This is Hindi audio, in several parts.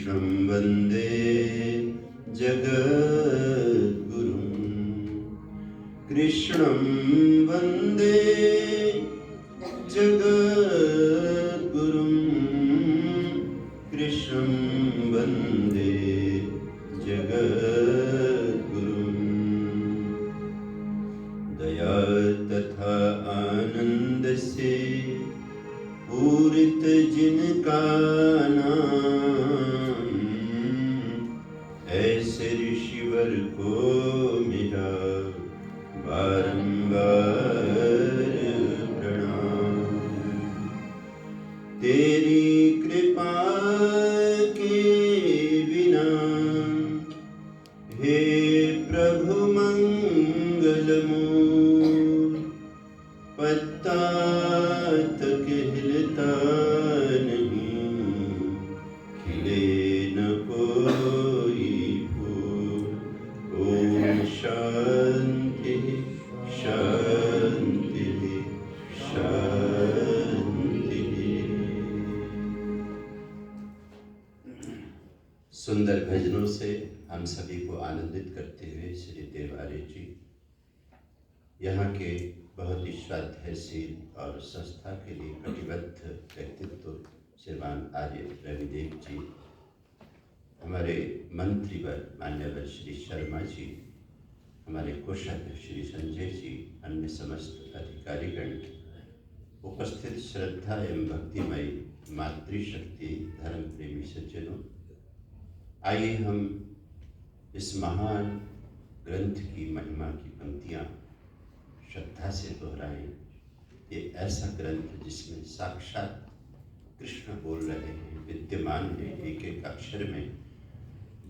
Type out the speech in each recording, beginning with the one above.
कृष्णं वन्दे जगद्गुरुं। कृष्णं वन्दे जगद्गुरुं। कृष्णं वन्दे जगद्गुरुं। दया तथा आनंद से पूरित जिनका नाम, ऐसे ऋषिवर को मेरा बारंबार प्रणाम। तेरी कृपा के बिना हे प्रभु मंगल मूल, पत्ता तक हिलता नहीं, खिले न कोई फूल। ओम शांति शांति शांति। सुंदर भजनों से हम सभी को आनंदित करते हुए श्री देवारे जी यहाँ के बहुत ही श्रद्धाशील और संस्था के लिए कटिबद्ध व्यक्तित्व श्रीमान आर्य रविदेव जी, हमारे मंत्रीवर मान्यवर श्री शर्मा जी, हमारे कोषाध्यक्ष श्री संजय जी, अन्य समस्त अधिकारीगण, उपस्थित श्रद्धा एवं भक्तिमयी मातृशक्ति धर्म प्रेमी सज्जनों, आइए हम इस महान ग्रंथ की महिमा की पंक्तियाँ श्रद्धा से दोहराएं। ये ऐसा ग्रंथ जिसमें साक्षात कृष्ण बोल रहे हैं, विद्यमान है एक एक अक्षर में।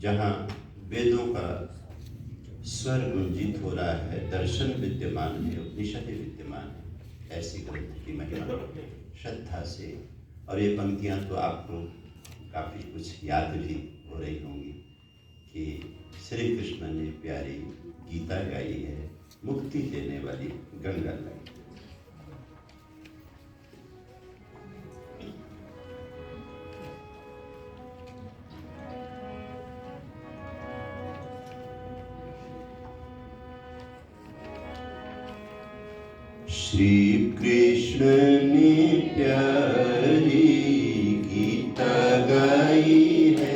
जहाँ वेदों का स्वर गुंजित हो रहा है, दर्शन विद्यमान है, उपनिषद विद्यमान है, ऐसी ग्रंथ की महिमा श्रद्धा से। और ये पंक्तियाँ तो आपको काफ़ी कुछ याद भी हो रही होंगी कि श्री कृष्ण ने प्यारी गीता गाई है, मुक्ति देने वाली गंगा लाई। श्री कृष्ण ने प्यारी गीता गाई है,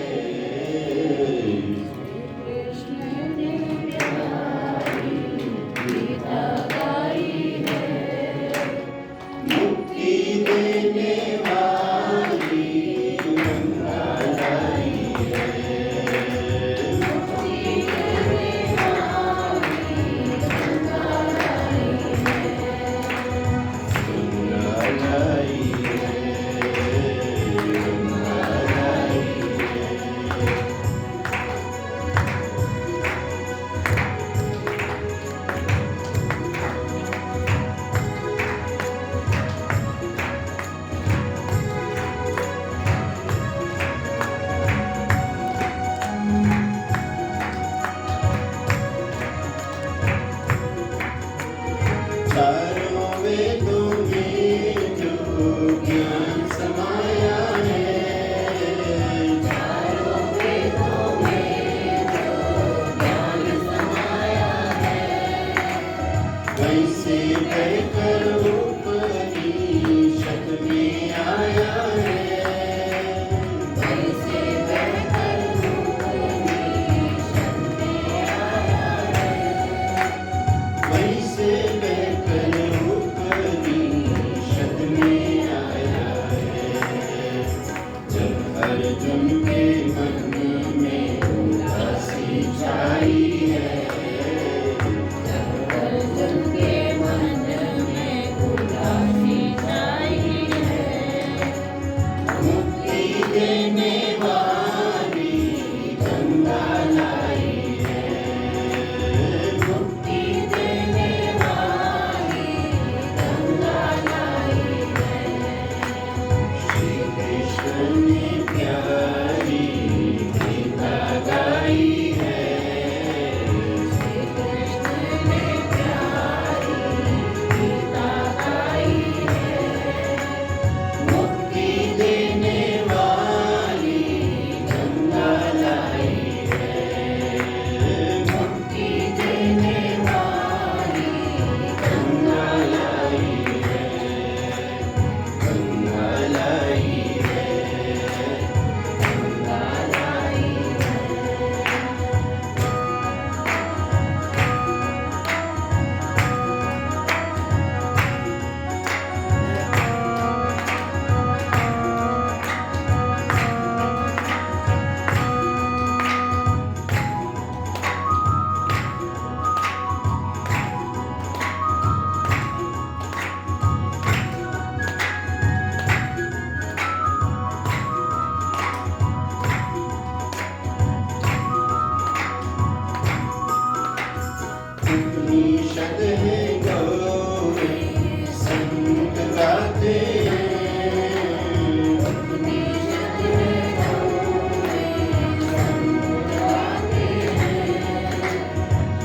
आते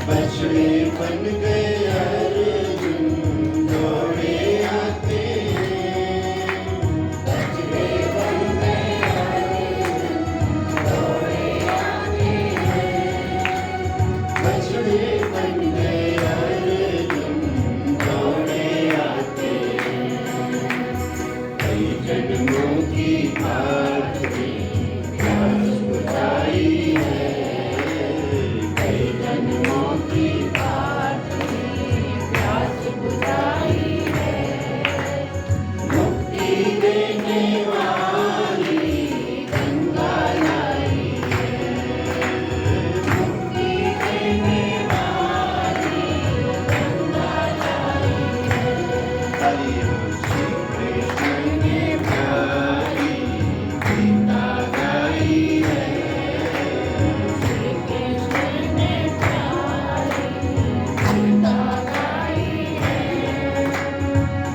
बछड़े बन गए अर्जुन दौड़े आते बछड़े बन गए अर्जुन दौड़े आते बछड़े बन गए अर्जुन दौड़े आते कई जन्मों की बात प्यास बुझाई है कई जन्मों की बात प्यास बुझाई है मुक्ति देने वाली गंगा लाई है मुक्ति देने वाली गंगा लाई है हरि श्री कृष्ण ने प्यारी गीता गाई है श्री कृष्ण ने प्यारी गीता गाई है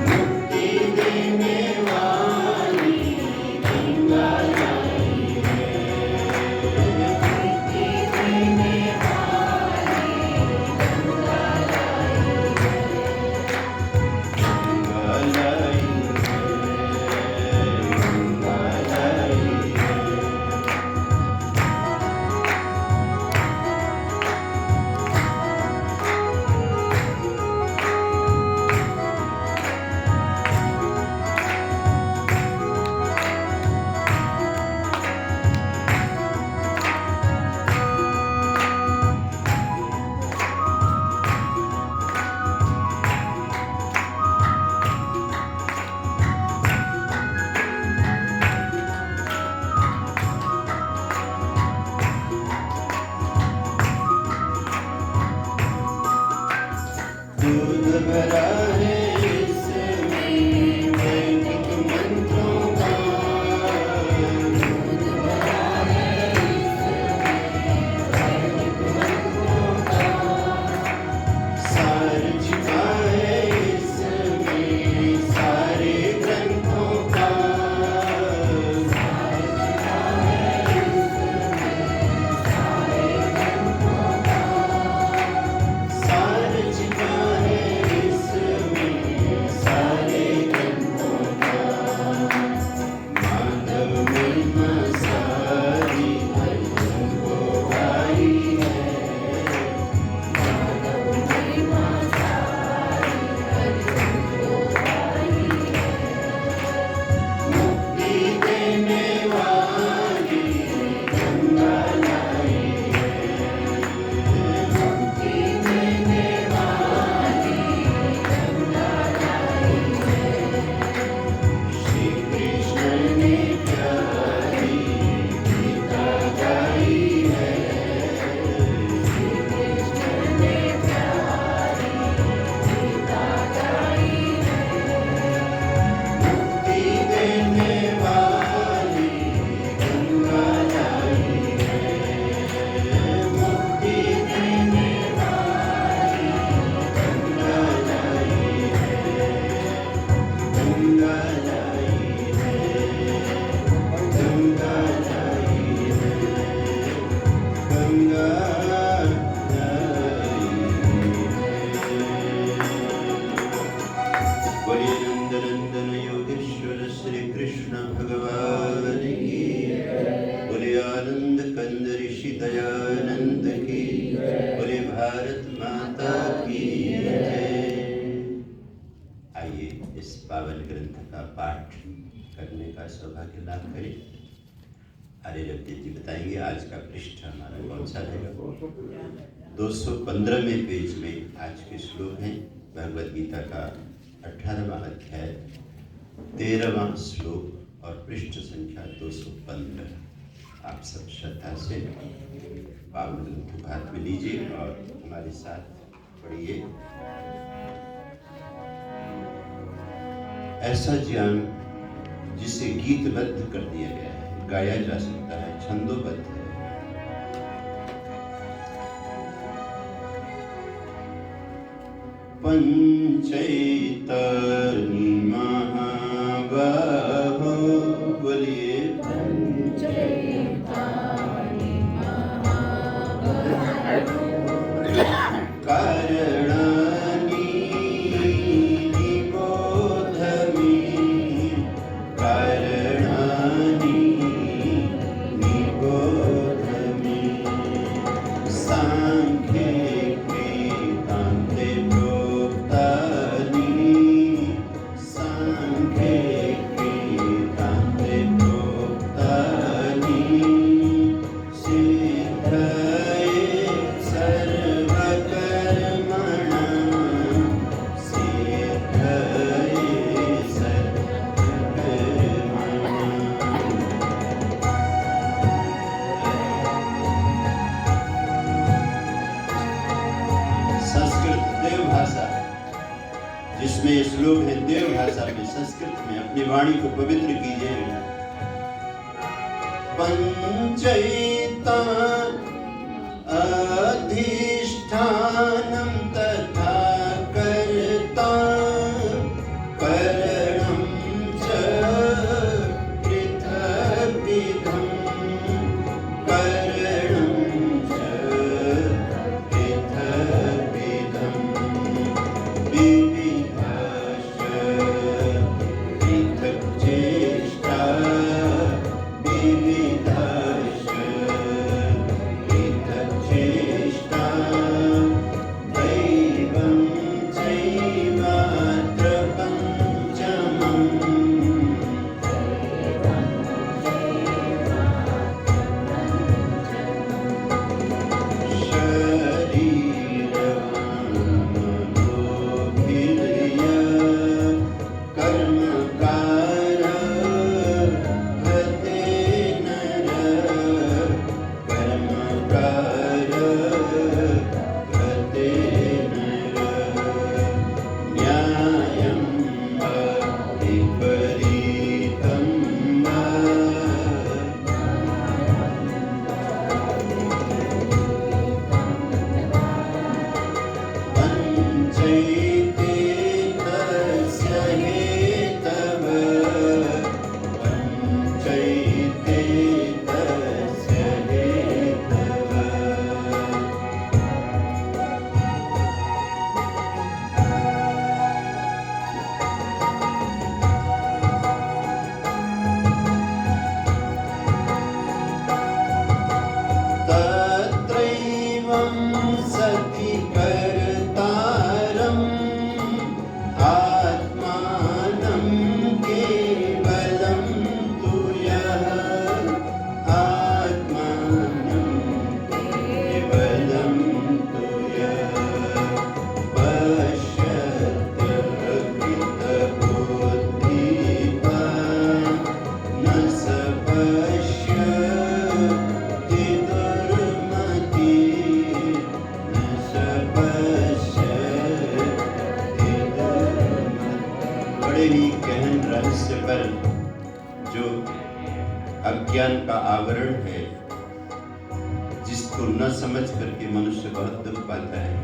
मुक्ति देने वाली गंगा लाई है मुक्ति देने वाली गंगा लाई है गंगा लाई है दूध भरा है इसमें वैदिक मंत्रों का दूध भरा है इसमें वैदिक मंत्रों का सार छिपा है इसमें सारे ग्रंथों का सार छिपा है इसमें सारे ग्रंथों का सार छिपा है इसमें सारे ग्रंथों का माधव महिमा सारी अर्जुन को गाई है माधव महिमा सारी अर्जुन को गाई है मुक्ति देने वाली गंगा लाई है मुक्ति देने वाली गंगा लाई है श्री कृष्ण ने प्यारी गीता गाई है श्री कृष्ण ने प्यारी गीता गाई है मुक्ति देने वाली गंगा लाई है मुक्ति देने वाली गंगा लाई है गंगा लाई है गंगा लाई है गंगा बोलिए नंद नंदन योगेश्वर श्री कृष्ण भगवान की बोले आनंद कंद ऋषि दयानंद की बोले भारत माता की जय। आइए इस पावन ग्रंथ का पाठ करने का सौभाग्य लाभ करें। आर्य जगदीश जी बताएंगे आज का पृष्ठ हमारा कौन सा रहेगा। 215वें पेज में आज के श्लोक हैं। भगवद गीता का 18वां अध्याय 13वां श्लोक और पृष्ठ संख्या 215। आप सब श्रद्धा से पावन ग्रंथ को हाथ में लीजिए और हमारे साथ पढ़िए। ऐसा ज्ञान जिसे गीतबद्ध कर दिया गया है, गाया जा सकता है, छंदोबद्ध है। पंचैतन्य महा में, संस्कृत में अपनी वाणी को पवित्र कीजिए। पंचयिता अधिष्ठानं तथा कर्ता करणं च पृथग्विधं करणं च पृथग्विधं विविधाश्च पृथक् चेष्टा विविधाश्च पृथक् चेष्टा दैवं चैवात्र पञ्चमम् तत्रैवं सति कर्तारम् आत्मानं केवलं तु यः आत्मानं केवलं तु यः पश्यत्यकृतबुद्धिवान् न स पश्यति दुर्मति न स पश्यति दुर्मति। बड़े ही गहन रहस्य पर जो अज्ञान का आवरण है, जिसको न समझ करके मनुष्य बहुत दुख पाता है,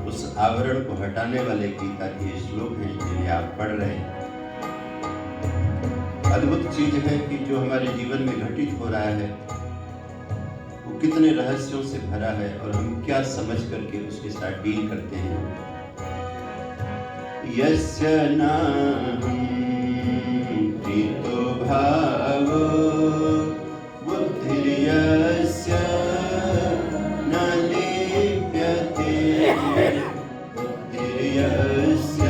उस आवरण को हटाने वाले गीता के श्लोक हैं जिन्हें आप पढ़ रहे हैं। अद्भुत चीज है कि जो हमारे जीवन में घटित हो रहा है वो कितने रहस्यों से भरा है और हम क्या समझ करके उसके साथ डील करते हैं। यस्य नाहं प्रीतो भावो बुद्धिर्यस्य न लिप्यते बुद्धिर्यस्य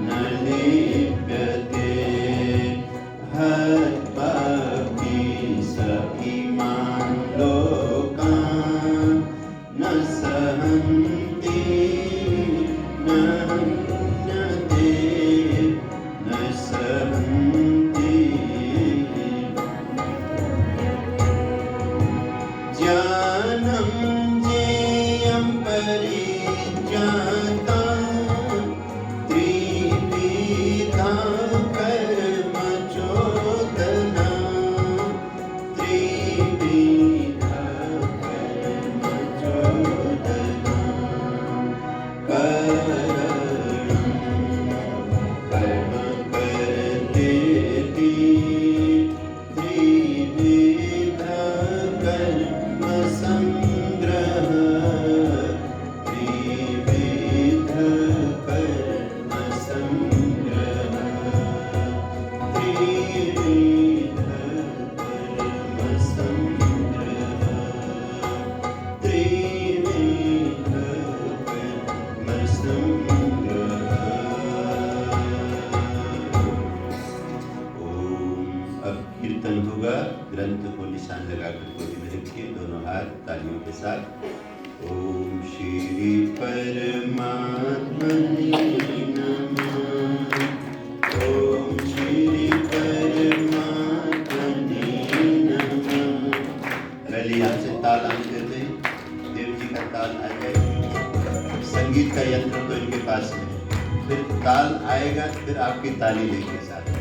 न लिप्यते हत्वापि स इमान् लोकान् न सहन्ति न हन्यते न सहन्ति। ज्ञानं ज्ञेयं परिज्ञाता त्रिविधा कर्म चोदना त्रिविधा कर्म चोदना करणं कर्म कर्तेति त्रिविधा कर्म संग्रह त्रिविधा कर्म संग्रह त्रिविधा कर्म संग्रह त्रिविधा कर्म संग्रह। ओम। अब कीर्तन होगा, ग्रंथ को निशान लगाकर गोदी में रखिए, दोनों हाथ तालियों के साथ। ओम श्री परमात्मने नमः। ओम श्री परमात्मने नमः। पहले यहाँ से ताल आने देते, देव जी का ताल आ जाएगा। संगीत का यंत्र तो इनके पास है, फिर ताल आएगा फिर आपकी ताली लेंगे साथ।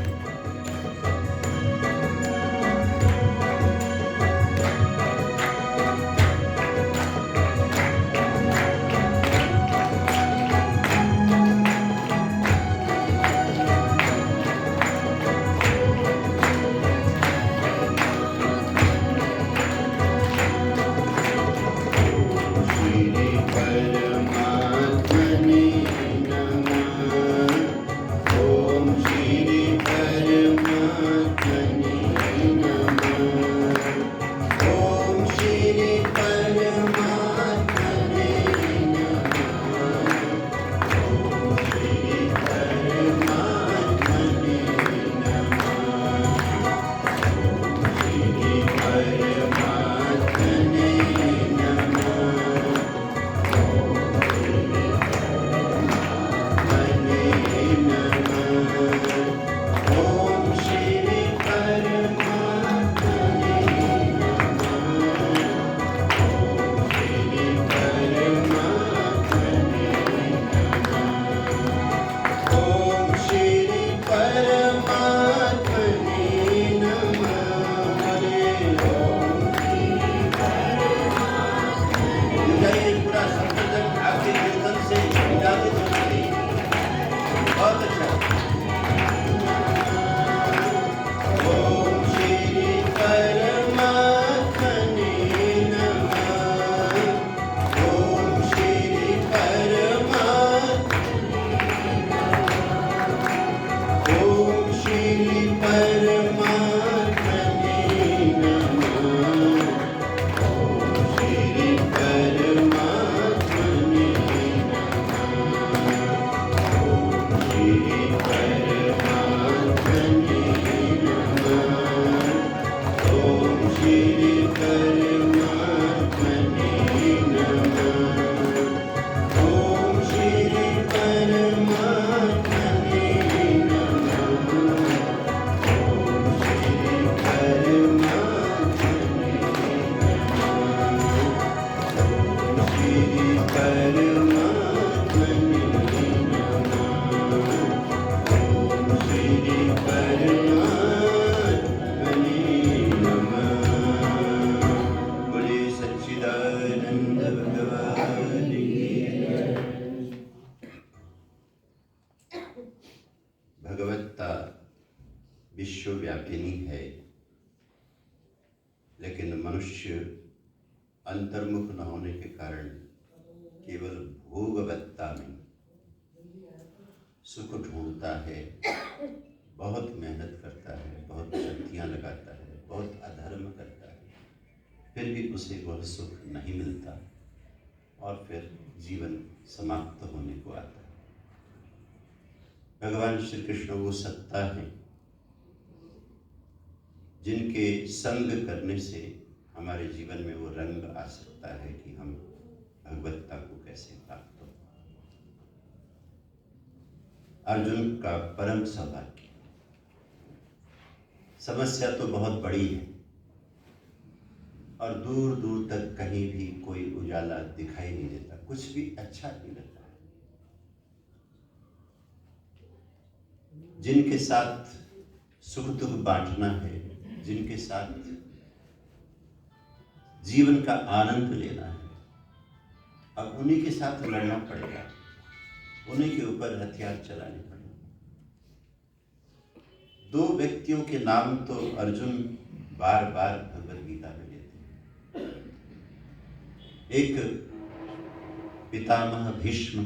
भगवत्ता विश्वव्यापिनी है, लेकिन मनुष्य अंतर्मुख न होने के कारण केवल भोगवत्ता में सुख ढूंढता है, बहुत मेहनत करता है, बहुत शक्तियाँ लगाता है, बहुत अधर्म करता है, फिर भी उसे वह सुख नहीं मिलता और फिर जीवन समाप्त होने को आता है। भगवान श्री कृष्ण वो सत्ता है जिनके संग करने से हमारे जीवन में वो रंग आ सकता है कि हम भगवत्ता को कैसे प्राप्त हो। अर्जुन का परम सौभाग्य। समस्या तो बहुत बड़ी है और दूर दूर तक कहीं भी कोई उजाला दिखाई नहीं देता, कुछ भी अच्छा नहीं लगता। जिनके साथ सुख दुख बांटना है, जिनके साथ जीवन का आनंद लेना है, अब उन्हीं के साथ लड़ना पड़ेगा, उन्हीं के ऊपर हथियार चलाने पड़ेंगे। दो व्यक्तियों के नाम तो अर्जुन बार बार भगवद गीता में लेते हैं। एक पितामह भीष्म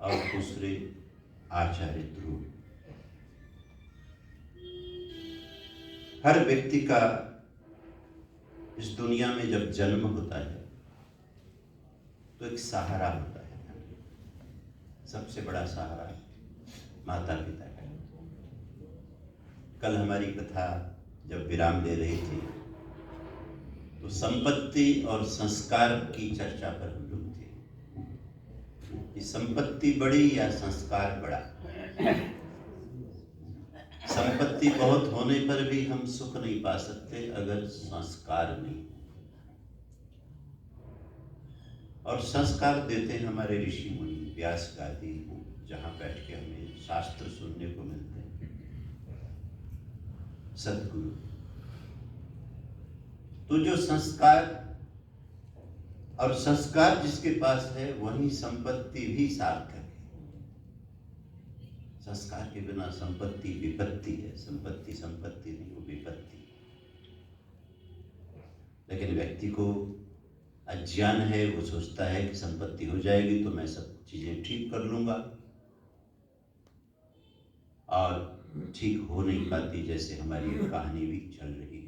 और दूसरे आचार्य ध्रुव। हर व्यक्ति का इस दुनिया में जब जन्म होता है तो एक सहारा होता है। सबसे बड़ा सहारा माता पिता का। कल हमारी कथा जब विराम ले रही थी तो संपत्ति और संस्कार की चर्चा पर हम लोग थे कि संपत्ति बड़ी या संस्कार बड़ा। संपत्ति बहुत होने पर भी हम सुख नहीं पा सकते अगर संस्कार नहीं। और संस्कार देते हैं हमारे ऋषि मुनि, व्यास गादी, जहाँ बैठ के हमें शास्त्र सुनने को मिलते हैं, सद्गुरु। तो जो संस्कार और संस्कार जिसके पास है वही संपत्ति भी सार्थक है। संस्कार के बिना संपत्ति विपत्ति है, संपत्ति संपत्ति नहीं, वो विपत्ति। लेकिन व्यक्ति को अज्ञान है, वो सोचता है कि संपत्ति हो जाएगी तो मैं सब चीजें ठीक कर लूंगा, और ठीक हो नहीं पाती, जैसे हमारी एक कहानी भी चल रही है।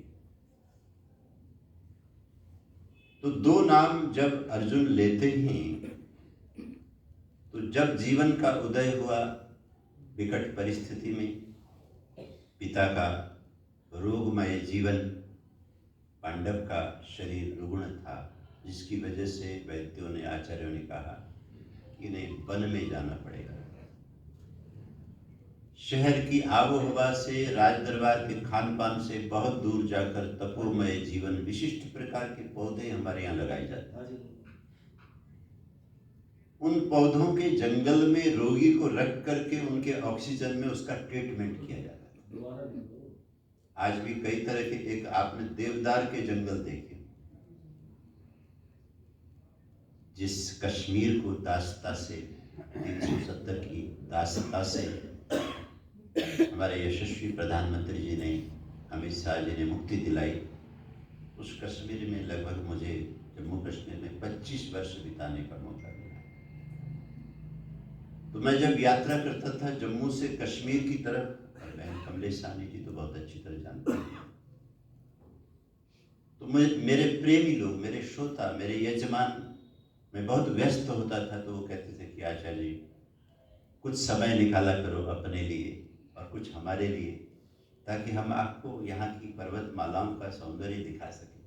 तो दो नाम जब अर्जुन लेते हैं, तो जब जीवन का उदय हुआ विकट परिस्थिति में, पिता का रोगमय जीवन, पांडव का शरीर रुग्ण था, जिसकी वजह से वैद्यों ने, आचार्यों ने कहा कि इन्हें वन में जाना पड़ेगा। शहर की आबोहवा से, राज दरबार के खान पान से बहुत दूर जाकर तपोमय जीवन, विशिष्ट प्रकार के पौधे हमारे यहाँ लगाए जाते हैं। उन पौधों के जंगल में रोगी को रख करके उनके ऑक्सीजन में उसका ट्रीटमेंट किया जाता है। आज भी कई तरह के, एक आपने देवदार के जंगल देखे, जिस कश्मीर को दासता से, 370 की दासता से हमारे यशस्वी प्रधानमंत्री जी ने, अमित शाह जी ने मुक्ति दिलाई, उस कश्मीर में लगभग मुझे जम्मू कश्मीर में 25 वर्ष बिताने का मौका मिला। तो मैं जब यात्रा करता था जम्मू से कश्मीर की तरफ, और बहन कमलेश साहनी जी तो बहुत अच्छी तरह जानते हैं, तो मेरे प्रेमी लोग, मेरे श्रोता, मेरे यजमान, मैं बहुत व्यस्त होता था, तो वो कहते थे कि आचार्य जी कुछ समय निकाला करो अपने लिए और कुछ हमारे लिए, ताकि हम आपको यहाँ की पर्वतमालाओं का सौंदर्य दिखा सकें।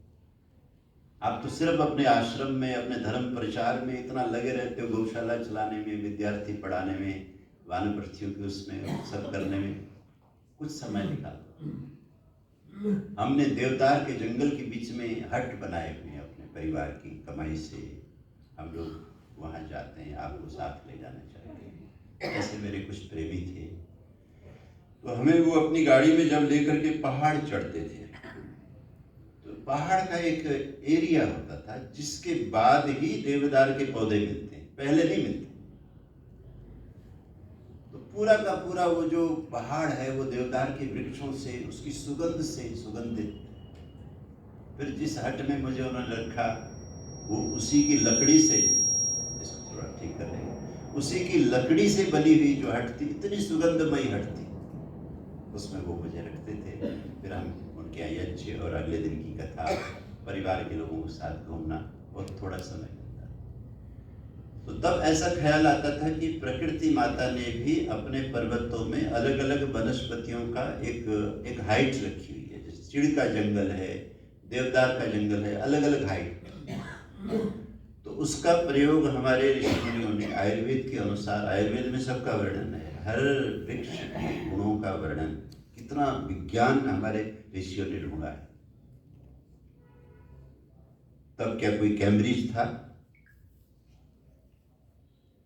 आप तो सिर्फ अपने आश्रम में, अपने धर्म प्रचार में इतना लगे रहते हो, गौशाला चलाने में, विद्यार्थी पढ़ाने में, वानप्रस्थियों की उसमें सब करने में, कुछ समय निकालो। हमने देवदार के जंगल के बीच में हट बनाए हुए हैं, अपने परिवार की कमाई से हम लोग वहाँ जाते हैं, आपको साथ ले जाना चाहते हैं। ऐसे मेरे कुछ प्रेमी थे, तो हमें वो अपनी गाड़ी में जब लेकर के पहाड़ चढ़ते थे, तो पहाड़ का एक एरिया होता था जिसके बाद ही देवदार के पौधे मिलते हैं, पहले नहीं मिलते। तो पूरा का पूरा वो जो पहाड़ है वो देवदार के वृक्षों से, उसकी सुगंध से सुगंधित। फिर जिस हट में मुझे उन्होंने रखा, वो उसी की लकड़ी से, इसको थोड़ा ठीक कर लेंगे, उसी की लकड़ी से बनी हुई जो हट थी, इतनी सुगंधमयी हट थी, उसमें वो मुझे रखते थे। फिर हम उनके यज्ञ और अगले दिन की कथा, परिवार के लोगों के साथ घूमना, बहुत थोड़ा समय लगता। तो तब ऐसा ख्याल आता था कि प्रकृति माता ने भी अपने पर्वतों में अलग अलग वनस्पतियों का एक हाइट रखी हुई है। जैसे चिड़ का जंगल है, देवदार का जंगल है, अलग अलग हाइट। तो उसका प्रयोग हमारे ऋषियों ने, आयुर्वेद के अनुसार, आयुर्वेद में सबका वर्णन है, हर वृक्ष के गुणों का वर्णन, कितना विज्ञान हमारे ऋषियों ने ढूंढा है। तब क्या कोई कैम्ब्रिज था,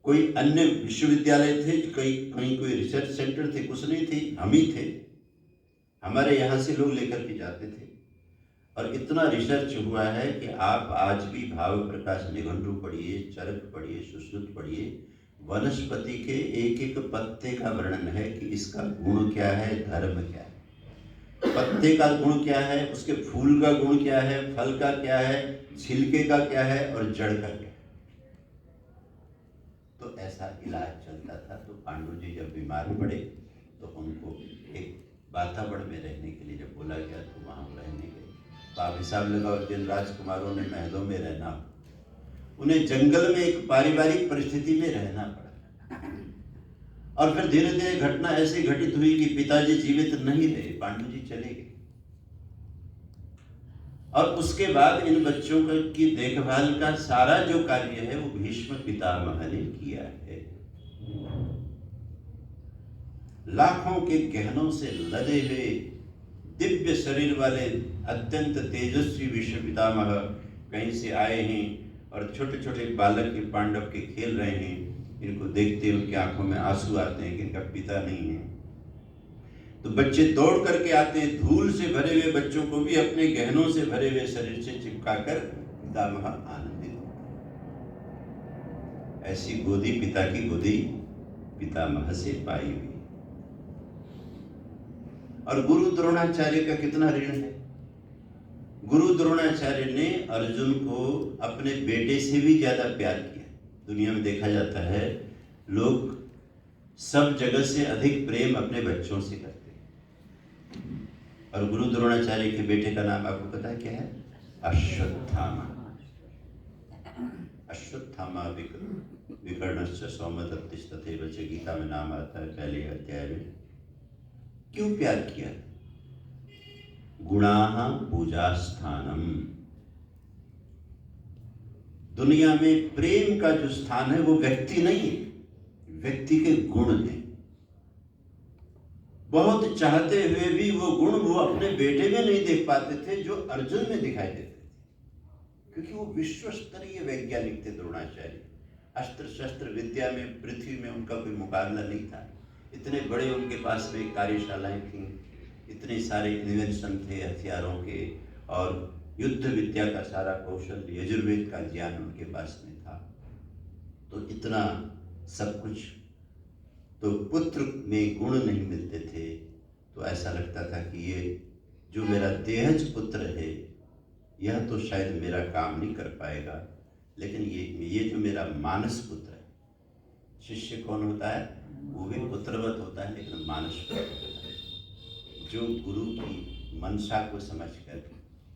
कोई अन्य विश्वविद्यालय थे, कहीं कोई रिसर्च सेंटर थे? कुछ नहीं थे, हम ही थे। हमारे यहाँ से लोग लेकर के जाते थे, और इतना रिसर्च हुआ है कि आप आज भी भाव प्रकाश निघंटु पढ़िए, चरक पढ़िए, सुश्रुत पढ़िए, वनस्पति के एक एक पत्ते का वर्णन है कि इसका गुण क्या है, धर्म क्या है, पत्ते का गुण क्या है, उसके फूल का गुण क्या है, फल का क्या है, छिलके का क्या है, और जड़ का क्या है। तो ऐसा इलाज चलता था। तो पांडु जी जब बीमार पड़े तो उनको एक वातावरण में रहने के लिए जब बोला गया तो वहाँ रहने गए। तो आप हिसाब लगाओ, जिन राजकुमारों ने महलों में रहना, उन्हें जंगल में एक पारिवारिक परिस्थिति में रहना पड़ा। और फिर धीरे धीरे घटना ऐसी घटित हुई कि पिताजी जीवित नहीं रहे, पांडु जी चले गए, और उसके बाद इन बच्चों की देखभाल का सारा जो कार्य है वो भीष्म पितामह ने किया है। लाखों के गहनों से लदे हुए दिव्य शरीर वाले अत्यंत तेजस्वी भीष्म पितामह कहीं से आए हैं और छोटे छोटे बालक के पांडव के खेल रहे हैं। इनको देखते उनकी आंखों में आंसू आते हैं कि इनका पिता नहीं है। तो बच्चे दौड़ करके आते हैं, धूल से भरे हुए बच्चों को भी अपने गहनों से भरे हुए शरीर से चिपकाकर पितामह आनंदित होते हैं। ऐसी गोदी, पिता की गोदी पितामह से पाई हुई। और गुरु द्रोणाचार्य का कितना ऋण है। गुरु द्रोणाचार्य ने अर्जुन को अपने बेटे से भी ज्यादा प्यार किया। दुनिया में देखा जाता है लोग सब जगह से अधिक प्रेम अपने बच्चों से करते हैं। और गुरु द्रोणाचार्य के बेटे का नाम आपको पता है क्या है? अश्वत्थामा। अश्वत्थामा विकर्णस्य सौमदत्तिस्तथैव च, गीता में नाम आता है पहले अध्याय में। क्यों प्यार किया? गुणाः पूजास्थानम। दुनिया में प्रेम का जो स्थान है वो व्यक्ति नहीं है, व्यक्ति के गुण हैं। बहुत चाहते हुए भी वो गुण वो अपने बेटे में नहीं देख पाते थे जो अर्जुन में दिखाई देते थे, क्योंकि वो विश्व स्तरीय वैज्ञानिक थे द्रोणाचार्य। अस्त्र शस्त्र विद्या में पृथ्वी में उनका कोई मुकाबला नहीं था। इतने बड़े उनके पास में कार्यशालाएं थीं, इतने सारे इन्वेंशन थे हथियारों के, और युद्ध विद्या का सारा कौशल, यजुर्वेद का ज्ञान उनके पास में था। तो इतना सब कुछ, तो पुत्र में गुण नहीं मिलते थे। तो ऐसा लगता था कि ये जो मेरा देहज पुत्र है यह तो शायद मेरा काम नहीं कर पाएगा, लेकिन ये जो मेरा मानस पुत्र है। शिष्य कौन होता है? वो भी पुत्रवत होता है, लेकिन मानस पुत्र होता है, जो गुरु की मंशा को समझकर,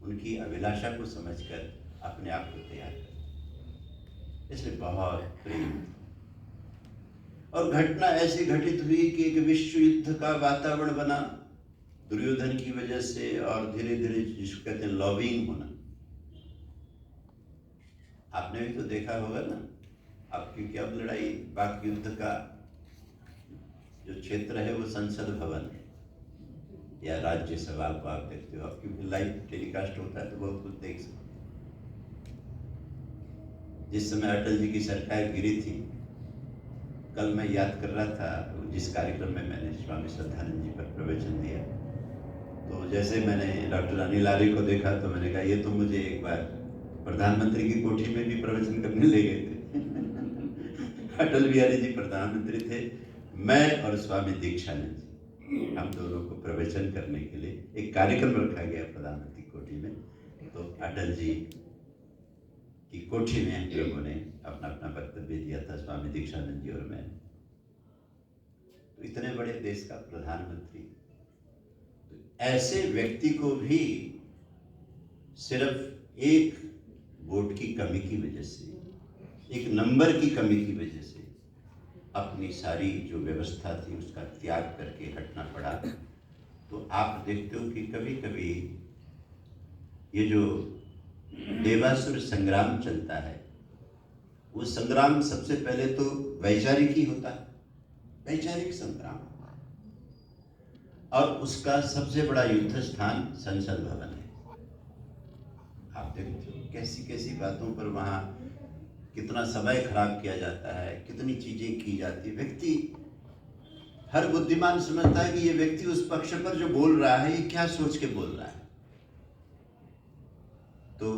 उनकी अभिलाषा को समझकर अपने आप को तैयार करते। इसलिए बहुत प्रेम। और घटना ऐसी घटित हुई कि एक विश्व युद्ध का वातावरण बना दुर्योधन की वजह से, और धीरे धीरे जिसको कहते हैं लॉबिंग होना। आपने भी तो देखा होगा ना, अब क्योंकि अब लड़ाई बाकी युद्ध का जो क्षेत्र है वो संसद भवन है या राज्यसभा को आप देखते हो। अब क्योंकि लाइव टेलीकास्ट होता है तो बहुत कुछ देख सकते हैं। जिस समय अटल जी की सरकार गिरी थी, कल मैं याद कर रहा था जिस कार्यक्रम में मैंने स्वामी श्रद्धानंद जी पर प्रवचन दिया, तो जैसे मैंने डॉक्टर अनिल आर्य को देखा तो मैंने कहा ये तो मुझे एक बार प्रधानमंत्री की कोठी में भी प्रवचन करने ले गए थे। अटल बिहारी जी प्रधानमंत्री थे, मैं और स्वामी दीक्षानंद जी, हम दोनों को प्रवचन करने के लिए एक कार्यक्रम रखा गया प्रधानमंत्री कोठी में। तो अटल जी की कोठी में हम लोगों ने अपना अपना वक्तव्य दिया था, स्वामी दीक्षानंद जी और मैं। तो इतने बड़े देश का प्रधानमंत्री, तो ऐसे व्यक्ति को भी सिर्फ एक वोट की कमी की वजह से, एक नंबर की कमी की वजह से अपनी सारी जो व्यवस्था थी उसका त्याग करके हटना पड़ा। तो आप देखते हो कि कभी कभी ये जो देवासुर संग्राम चलता है, वो संग्राम सबसे पहले तो वैचारिक ही होता है, वैचारिक संग्राम, और उसका सबसे बड़ा युद्ध स्थान संसद भवन है। आप देखते हो कैसी कैसी बातों पर वहाँ कितना समय खराब किया जाता है, कितनी चीजें की जाती है। व्यक्ति, हर बुद्धिमान समझता है कि ये व्यक्ति उस पक्ष पर जो बोल रहा है ये क्या सोच के बोल रहा है। तो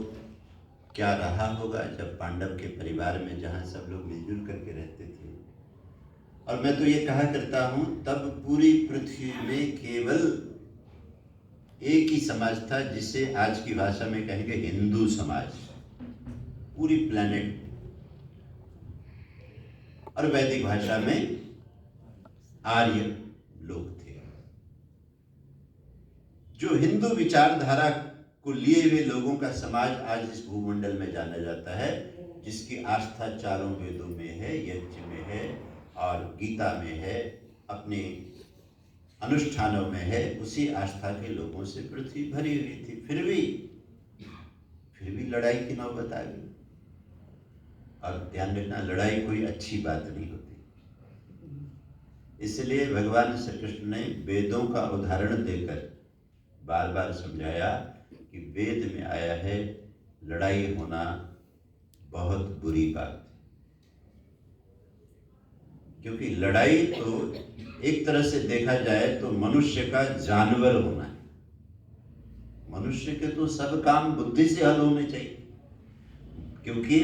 क्या रहा होगा जब पांडव के परिवार में, जहाँ सब लोग मिलजुल करके रहते थे, और मैं तो ये कहा करता हूँ तब पूरी पृथ्वी में केवल एक ही समाज था जिसे आज की भाषा में कहेंगे हिंदू समाज, पूरी प्लेनेट, और वैदिक भाषा में आर्य लोग थे। जो हिंदू विचारधारा को लिए हुए लोगों का समाज आज इस भूमंडल में जाना जाता है, जिसकी आस्था चारों वेदों में है, यज्ञ में है और गीता में है, अपने अनुष्ठानों में है, उसी आस्था के लोगों से पृथ्वी भरी हुई थी। फिर भी लड़ाई की नौबत आ गई। और ध्यान रखना, लड़ाई कोई अच्छी बात नहीं होती। इसलिए भगवान श्री कृष्ण ने वेदों का उदाहरण देकर बार बार समझाया कि वेद में आया है लड़ाई होना बहुत बुरी बात है। क्योंकि लड़ाई तो एक तरह से देखा जाए तो मनुष्य का जानवर होना है। मनुष्य के तो सब काम बुद्धि से हल होने चाहिए, क्योंकि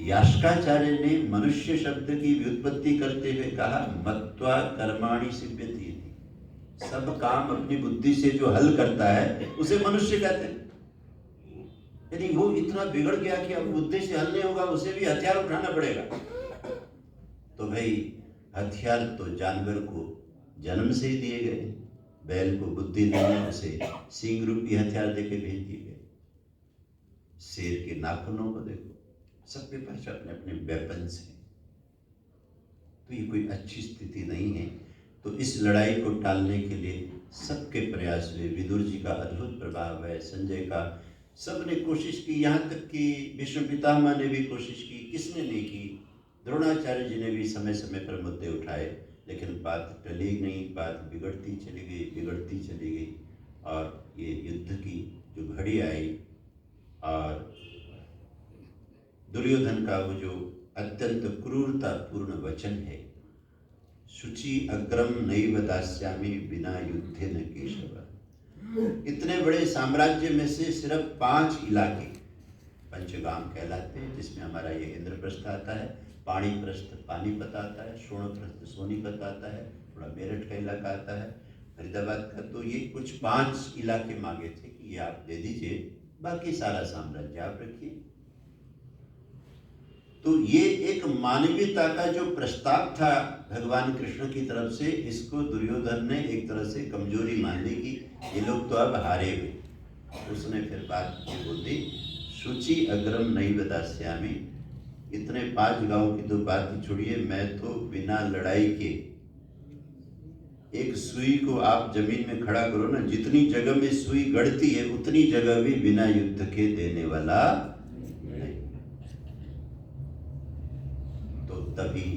यास्काचार्य ने मनुष्य शब्द की व्युत्पत्ति करते हुए कहा मत्वा कर्माणि सिद्ध्यति। सब काम अपनी बुद्धि से जो हल करता है उसे मनुष्य कहते हैं। यदि वो इतना बिगड़ गया कि अब बुद्धि से हल नहीं होगा, उसे भी हथियार उठाना पड़ेगा, तो भाई हथियार तो जानवर को जन्म से ही दिए गए। बैल को बुद्धि देने उसे सिंह रूपी हथियार देके भेज दिए गए। शेर के नाखूनों को देखो, सबके पास अपने अपने वेपन्स हैं। तो ये कोई अच्छी स्थिति नहीं है। तो इस लड़ाई को टालने के लिए सबके प्रयास हुए। विदुर जी का अद्भुत प्रभाव है, संजय का, सबने कोशिश की, यहाँ तक कि भीष्म पितामह ने भी कोशिश की। किसने नहीं की? द्रोणाचार्य जी ने भी समय समय पर मुद्दे उठाए, लेकिन बात टली नहीं, बात बिगड़ती चली गई। और ये युद्ध की जो घड़ी आई और दुर्योधन का वो जो अत्यंत क्रूरतापूर्ण वचन है, शुचि अग्रम नैव दास्यामि विना युद्धे न केशव। इतने बड़े साम्राज्य में से सिर्फ 5 इलाके पंचगाम कहलाते हैं, जिसमें हमारा ये इंद्रप्रस्थ आता है, पाणिप्रस्थ पानीपत आता है, शोणप्रस्थ सोनीपत आता है, थोड़ा मेरठ का इलाका आता है, फरीदाबाद का। तो ये कुछ 5 इलाके मांगे थे कि ये आप दे दीजिए, बाकी सारा साम्राज्य आप रखिए। तो ये एक मानवीयता का जो प्रस्ताव था भगवान कृष्ण की तरफ से, इसको दुर्योधन ने एक तरह से कमजोरी मान ली कि ये लोग तो अब हारे हुए। उसने फिर बात बोल दी, शुचि अग्रम नैव दास्यामि। इतने 5 गांव की तो बात ही छोड़िए, मैं तो बिना लड़ाई के एक सुई को आप जमीन में खड़ा करो ना, जितनी जगह में सुई गड़ती है उतनी जगह भी बिना युद्ध के देने वाला नहीं। तो तभी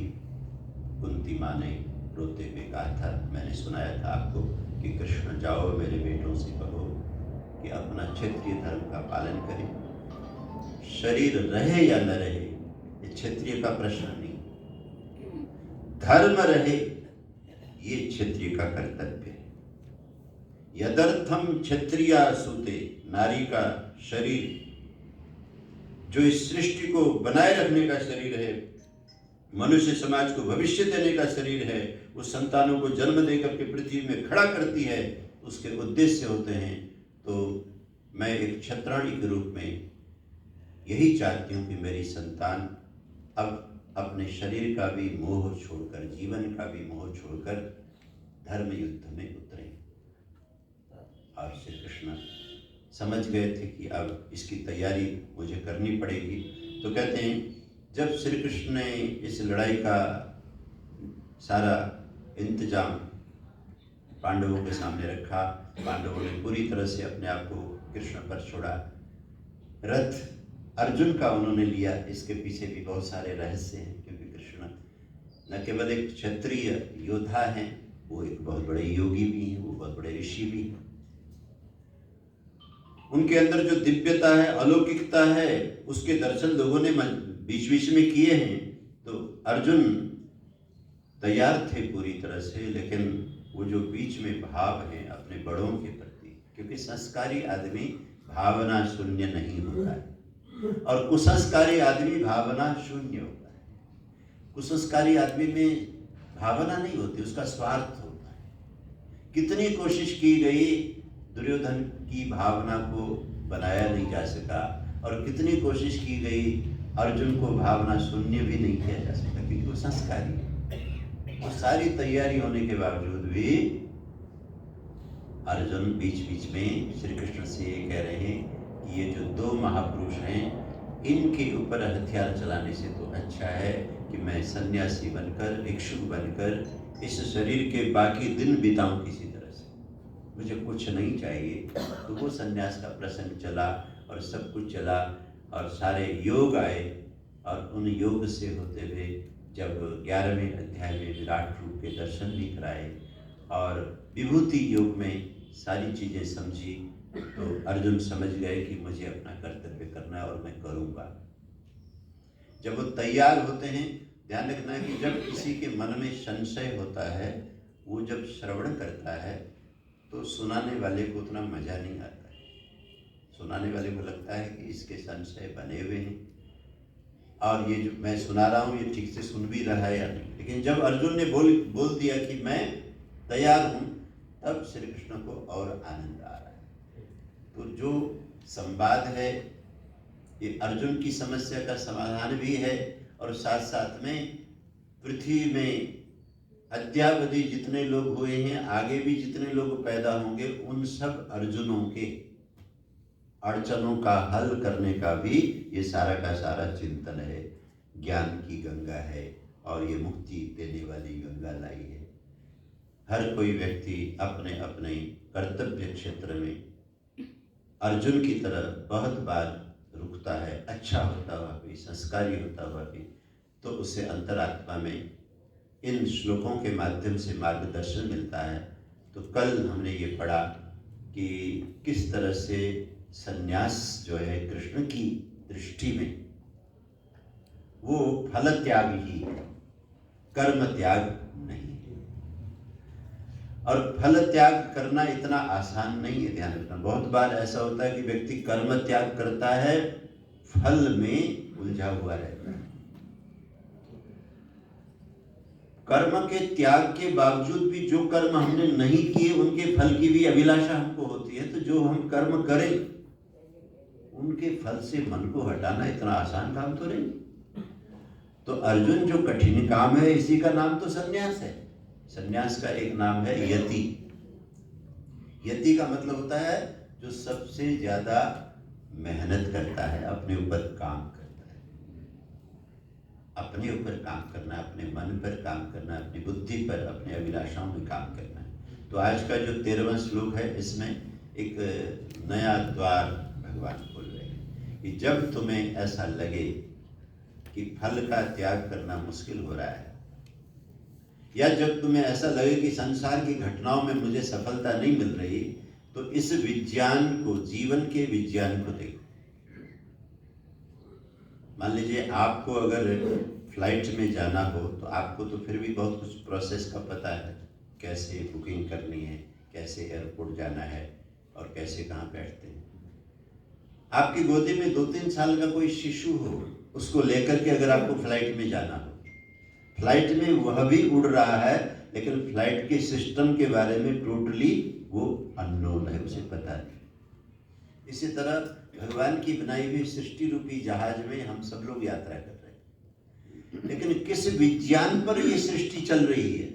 कुंती माँ ने रोते हुए कहा था, मैंने सुनाया था आपको कि कृष्ण जाओ मेरे बेटों से कहो कि अपना क्षत्रिय धर्म का पालन करें। शरीर रहे या न रहे ये क्षत्रिय का प्रश्न नहीं, धर्म रहे ये क्षत्रिय का कर्तव्य है। यदर्थम क्षत्रिया सुते, नारी का शरीर जो इस सृष्टि को बनाए रखने का शरीर है, मनुष्य समाज को भविष्य देने का शरीर है, उस संतानों को जन्म देकर के पृथ्वी में खड़ा करती है, उसके उद्देश्य होते हैं। तो मैं एक क्षत्राणी के रूप में यही चाहती हूँ कि मेरी संतान अब अपने शरीर का भी मोह छोड़कर, जीवन का भी मोह छोड़कर धर्म युद्ध में उतरे। और श्री कृष्ण समझ गए थे कि अब इसकी तैयारी मुझे करनी पड़ेगी। तो कहते हैं जब श्री कृष्ण ने इस लड़ाई का सारा इंतजाम पांडवों के सामने रखा, पांडवों ने पूरी तरह से अपने आप को कृष्ण पर छोड़ा। रथ अर्जुन का उन्होंने लिया, इसके पीछे भी बहुत सारे रहस्य हैं, क्योंकि कृष्ण न केवल एक क्षत्रिय योद्धा हैं, वो एक बहुत बड़े योगी भी हैं, वो बहुत बड़े ऋषि भी हैं। उनके अंदर जो दिव्यता है, अलौकिकता है, उसके दर्शन लोगों ने बीच बीच में किए हैं। तो अर्जुन तैयार थे पूरी तरह से, लेकिन वो जो बीच में भाव है अपने बड़ों के प्रति, क्योंकि संस्कारी आदमी भावना शून्य नहीं होता है और कुसंस्कारी आदमी भावना शून्य होता है। कुसंस्कारी आदमी में भावना नहीं होती, उसका स्वार्थ होता है। कितनी कोशिश की गई, दुर्योधन की भावना को बनाया नहीं जा सका, और कितनी कोशिश की गई, अर्जुन को भावना शून्य भी नहीं किया जा सका, क्योंकि वो संस्कारी है। तो सारी तैयारी होने के बावजूद भी अर्जुन बीच बीच में श्री कृष्ण से ये कह रहे हैं कि ये जो 2 महापुरुष हैं, इनके ऊपर हथियार चलाने से तो अच्छा है कि मैं सन्यासी बनकर, भिक्षुक बनकर इस शरीर के बाकी दिन बिताऊं किसी तरह से, मुझे कुछ नहीं चाहिए। तो वो सन्यास का प्रसंग चला और सब कुछ चला, और सारे योग आए, और उन योग से होते हुए जब 11वें अध्याय में विराट रूप के दर्शन भी कराए और विभूति योग में सारी चीज़ें समझी, तो अर्जुन समझ गए कि मुझे अपना कर्तव्य करना है और मैं करूँगा। जब वो तैयार होते हैं ध्यान रखना है कि जब किसी के मन में संशय होता है, वो जब श्रवण करता है तो सुनाने वाले को उतना मजा नहीं आता है। सुनाने वाले को लगता है कि इसके संशय बने हुए हैं और ये जो मैं सुना रहा हूँ ये ठीक से सुन भी रहा है या नहीं। लेकिन जब अर्जुन ने बोल दिया कि मैं तैयार हूँ, तब श्री कृष्ण को और आनंद आ रहा है। तो जो संवाद है ये अर्जुन की समस्या का समाधान भी है और साथ साथ में पृथ्वी में अद्यावधि जितने लोग हुए हैं, आगे भी जितने लोग पैदा होंगे, उन सब अर्जुनों के अड़चनों का हल करने का भी ये सारा का सारा चिंतन है। ज्ञान की गंगा है और ये मुक्ति देने वाली गंगा लाई है। हर कोई व्यक्ति अपने अपने कर्तव्य क्षेत्र में अर्जुन की तरह बहुत बार रुकता है। अच्छा होता हुआ भी, संस्कारी होता हुआ भी, तो उसे अंतरात्मा में इन श्लोकों के माध्यम से मार्गदर्शन मिलता है। तो कल हमने ये पढ़ा कि किस तरह से संन्यास जो है कृष्ण की दृष्टि में वो फल त्याग ही है, कर्म त्याग नहीं है। और फल त्याग करना इतना आसान नहीं है, ध्यान रखना। बहुत बार ऐसा होता है कि व्यक्ति कर्म त्याग करता है, फल में उलझा हुआ रहता है। कर्म के त्याग के बावजूद भी जो कर्म हमने नहीं किए उनके फल की भी अभिलाषा हमको होती है। तो जो हम कर्म करें उनके फल से मन को हटाना इतना आसान काम तो नहीं। तो अर्जुन जो कठिन काम है, इसी का नाम तो संन्यास है। संन्यास का एक नाम है यति। यति का मतलब होता है जो सबसे ज्यादा मेहनत करता है, अपने ऊपर काम करता है। अपने ऊपर काम करना, अपने मन पर काम करना, अपनी बुद्धि पर, अपने अभिलाषाओं में काम करना है। तो आज का जो 13वां श्लोक है, इसमें एक नया द्वार भगवान खोल रहे हैं कि जब तुम्हें ऐसा लगे कि फल का त्याग करना मुश्किल हो रहा है, या जब तुम्हें ऐसा लगे कि संसार की घटनाओं में मुझे सफलता नहीं मिल रही, तो इस विज्ञान को, जीवन के विज्ञान को देखो। मान लीजिए आपको अगर फ्लाइट में जाना हो तो आपको तो फिर भी बहुत कुछ प्रोसेस का पता है, कैसे बुकिंग करनी है, कैसे एयरपोर्ट जाना है और कैसे कहाँ बैठते हैं। आपकी गोदी में 2-3 साल का कोई शिशु हो, उसको लेकर के अगर आपको फ्लाइट में जाना हो, फ्लाइट में वह भी उड़ रहा है, लेकिन फ्लाइट के सिस्टम के बारे में टोटली वो अननोन है, उसे पता नहीं। इसी तरह भगवान की बनाई हुई सृष्टि रूपी जहाज में हम सब लोग यात्रा कर रहे हैं, लेकिन किस विज्ञान पर ये सृष्टि चल रही है,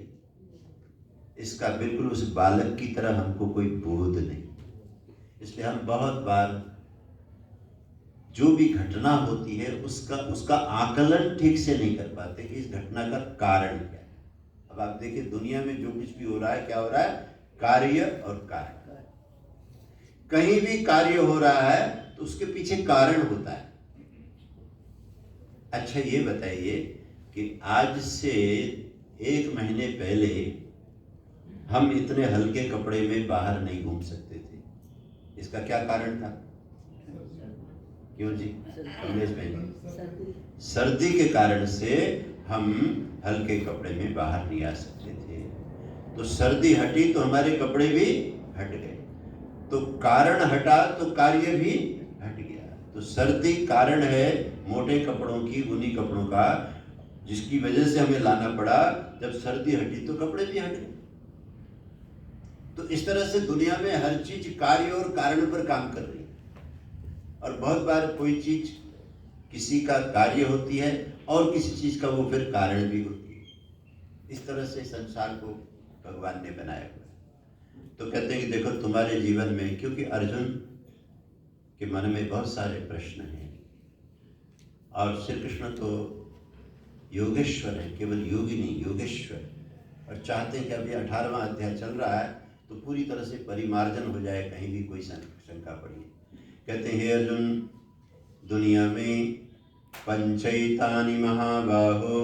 इसका बिल्कुल उस बालक की तरह हमको कोई बोध नहीं। इसलिए हम बहुत बार जो भी घटना होती है उसका आकलन ठीक से नहीं कर पाते कि इस घटना का कारण क्या है। अब आप देखिए दुनिया में जो कुछ भी हो रहा है, क्या हो रहा है? कार्य और कारण। कहीं भी कार्य हो रहा है तो उसके पीछे कारण होता है। अच्छा ये बताइए कि आज से 1 महीने पहले हम इतने हल्के कपड़े में बाहर नहीं घूम सकते थे। इसका क्या कारण था? क्यों जी? कमलेश भाई, सर्दी के कारण से हम हल्के कपड़े में बाहर नहीं आ सकते थे। तो सर्दी हटी तो हमारे कपड़े भी हट गए। तो कारण हटा तो कार्य भी हट गया। तो सर्दी कारण है मोटे कपड़ों की, ऊनी कपड़ों का, जिसकी वजह से हमें लाना पड़ा। जब सर्दी हटी तो कपड़े भी हट गए। तो इस तरह से दुनिया में हर चीज कार्य और कारण पर काम कर रही है। और बहुत बार कोई चीज किसी का कार्य होती है और किसी चीज का वो फिर कारण भी होती है। इस तरह से संसार को भगवान ने बनाया हुआ है। तो कहते हैं कि देखो तुम्हारे जीवन में, क्योंकि अर्जुन के मन में बहुत सारे प्रश्न हैं और श्री कृष्ण तो योगेश्वर है, केवल योगी नहीं, योगेश्वर। और चाहते हैं कि अभी 18वां अध्याय चल रहा है तो पूरी तरह से परिमार्जन हो जाए, कहीं भी कोई शंका पड़ी है। कहते हैं हे अर्जुन, दुनिया में पंचैतानि महाबाहो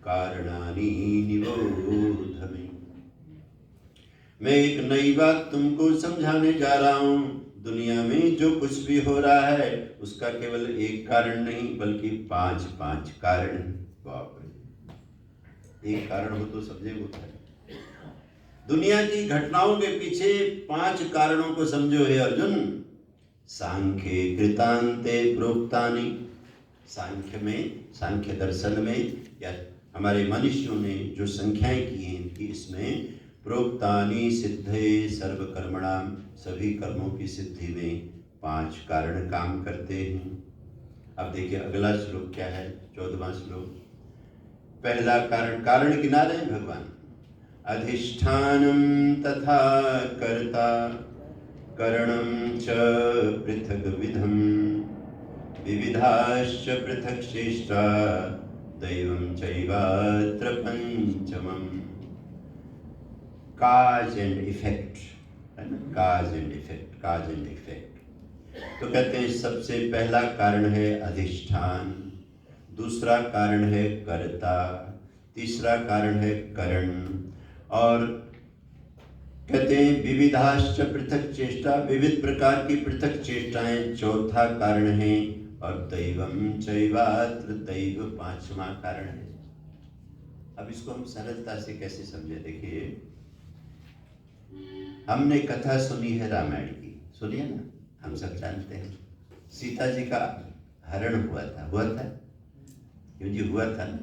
कारणानि निबोध में। मैं एक नई बात तुमको समझाने जा रहा हूँ। दुनिया में जो कुछ भी हो रहा है उसका केवल एक कारण नहीं बल्कि 5 कारण। बाप रे, एक कारण हो तो समझे होता है। दुनिया की घटनाओं के पीछे 5 कारणों को समझो हे अर्जुन। सांख्ये कृतांते प्रोक्तानि, सांख्य दर्शन में या हमारे मनुष्यों ने जो संख्याएं की हैं कि इसमें प्रोक्तानि सिद्धे सर्व कर्मणाम, सभी कर्मों की सिद्धि में 5 कारण काम करते हैं। अब देखिए अगला श्लोक क्या है, 14वां श्लोक। पहला कारण गिना रहे हैं भगवान। अधिष्ठानम तथा कर्ता करणं च पृथक विधम विविधाश्च पृथक श्रेष्ठा दैवं चैवात्र पंचमम्। काज एंड इफेक्ट है ना, काज एंड इफेक्ट। तो कहते हैं सबसे पहला कारण है अधिष्ठान, दूसरा कारण है कर्ता, तीसरा कारण है करण, और कहते हैं विविधाश्च पृथक चेष्टा, विविध प्रकार की पृथक चेष्टाएं चौथा कारण है, और दैवम चैवात्र, दैव 5वां कारण है। अब इसको हम सरलता से कैसे समझे, देखिए हमने कथा सुनी है रामायण की, सुनिए ना, हम सब जानते हैं सीता जी का हरण हुआ था क्यों जी, हुआ था ना।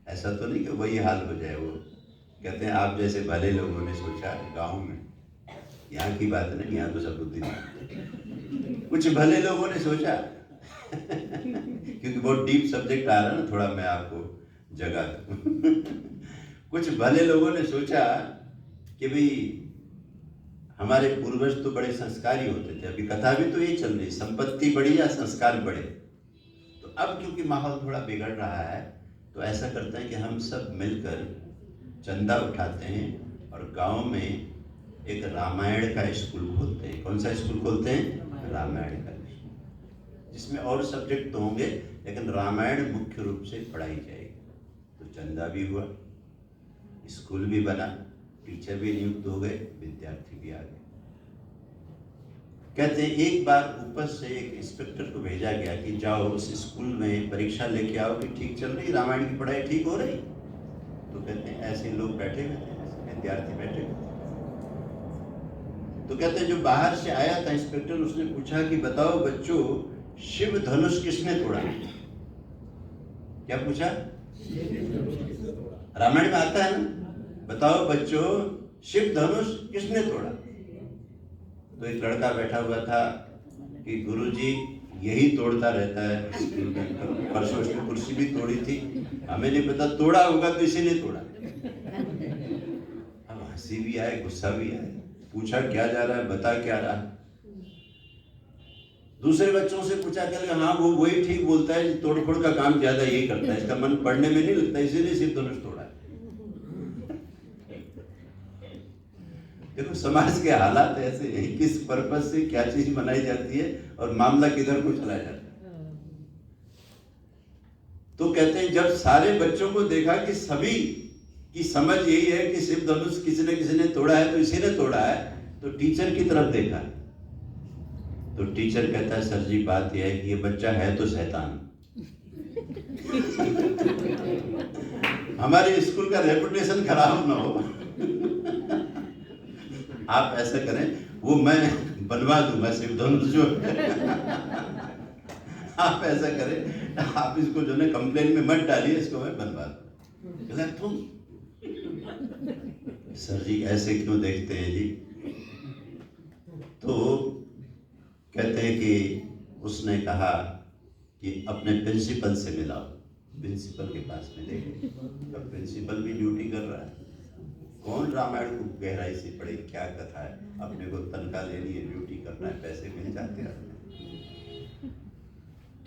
ऐसा तो नहीं कि वही हाल हो जाए। वो कहते हैं आप जैसे भले लोगों ने सोचा गांव में, यहाँ की बात नहीं, यहाँ तो सब बुद्धि, कुछ भले लोगों ने सोचा क्योंकि बहुत डीप सब्जेक्ट आ रहा है ना, थोड़ा मैं आपको जगा दूं कुछ भले लोगों ने सोचा कि भाई हमारे पूर्वज तो बड़े संस्कारी होते थे, अभी कथा भी तो यही चल रही, संपत्ति बढ़ी या संस्कार बढ़े। तो अब क्योंकि माहौल थोड़ा बिगड़ रहा है, तो ऐसा करते हैं कि हम सब मिलकर चंदा उठाते हैं और गांव में एक रामायण का स्कूल खोलते हैं। कौन सा स्कूल खोलते हैं? रामायण का, जिसमें और सब्जेक्ट तो होंगे लेकिन रामायण मुख्य रूप से पढ़ाई जाएगी। तो चंदा भी हुआ, स्कूल भी बना, टीचर भी नियुक्त हो गए, विद्यार्थी भी आ गए। कहते हैं एक बार ऊपर से एक इंस्पेक्टर को भेजा गया कि जाओ उस स्कूल में परीक्षा लेके आओ कि ठीक चल रही, रामायण की पढ़ाई ठीक हो रही। तो कहते हैं ऐसे लोग बैठे हुए थे, विद्यार्थी बैठे हुए थे। तो कहते हैं जो बाहर से आया था इंस्पेक्टर, उसने पूछा कि बताओ बच्चों, शिव धनुष किसने तोड़ा? क्या पूछा? रामायण में आता है ना, बताओ बच्चों शिव धनुष किसने तोड़ा? तो एक लड़का बैठा हुआ था कि गुरुजी यही तोड़ता रहता है स्कूल में, परसों उसने कुर्सी भी तोड़ी थी, हमें नहीं पता, तोड़ा होगा तो इसीलिए तोड़ा। अब हंसी भी आए, गुस्सा भी आए। पूछा क्या जा रहा है, बता क्या रहा है। दूसरे बच्चों से पूछा क्या, हाँ वो वही ठीक बोलता है, तोड़फोड़ का काम ज्यादा यही करता है, इसका मन पढ़ने में नहीं लगता, इसीलिए सिर्फ धनुष तोड़ा है। देखो समाज के हालात ऐसे हैं, किस पर्पज से क्या चीज बनाई जाती है और मामला किधर को चला जाता है। तो कहते हैं जब सारे बच्चों को देखा कि सभी की समझ यही है कि शिव धनुष किसी ने तोड़ा है, तो इसी ने तोड़ा है, तो टीचर की तरफ देखा। तो टीचर कहता है सर जी बात यह है कि ये बच्चा है तो शैतान। हमारे स्कूल का रेपुटेशन खराब ना हो, आप ऐसा करें, वो मैं बनवा दूंगा शिव धनुष जो आप ऐसा करें, आप इसको जो है कंप्लेन में मत डालिए, इसको मैं बनवा दूंगा। तुम सर जी ऐसे क्यों देखते हैं जी? तो कहते हैं कि उसने कहा कि अपने प्रिंसिपल से मिलाओ। प्रिंसिपल के पास में ले गए, तो प्रिंसिपल भी ड्यूटी कर रहा है। कौन रामायण को गहराई से पढ़े, क्या कथा है, अपने को तनख्वाह लेनी है, ड्यूटी करना है, पैसे मिल जाते हैं।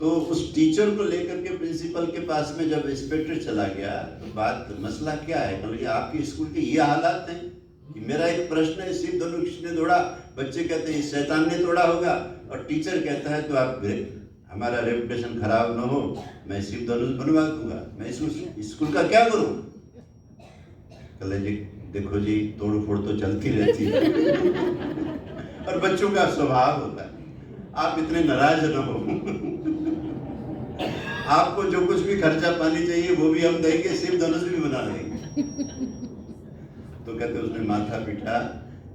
तो उस टीचर को लेकर के प्रिंसिपल के पास में जब इंस्पेक्टर चला गया, तो बात मसला क्या है, बोले आपके स्कूल के ये हालात हैं कि मेरा एक प्रश्न है शिव धनुष किसने तोड़ा, बच्चे कहते हैं शैतान ने तोड़ा होगा, और टीचर कहता है तो आप हमारा रेपुटेशन खराब ना हो, मैं शिव धनुष बनवा दूंगा, मैं स्कूल का क्या करूं? कहले जी देखो जी तोड़ फोड़ तो चलती रहती है और बच्चों का स्वभाव होता है, आप इतने नाराज न हो। आपको जो कुछ भी खर्चा पानी चाहिए वो भी हम देंगे, शिव धनुष भी बना देंगे। तो कहते उसने माथा पीटा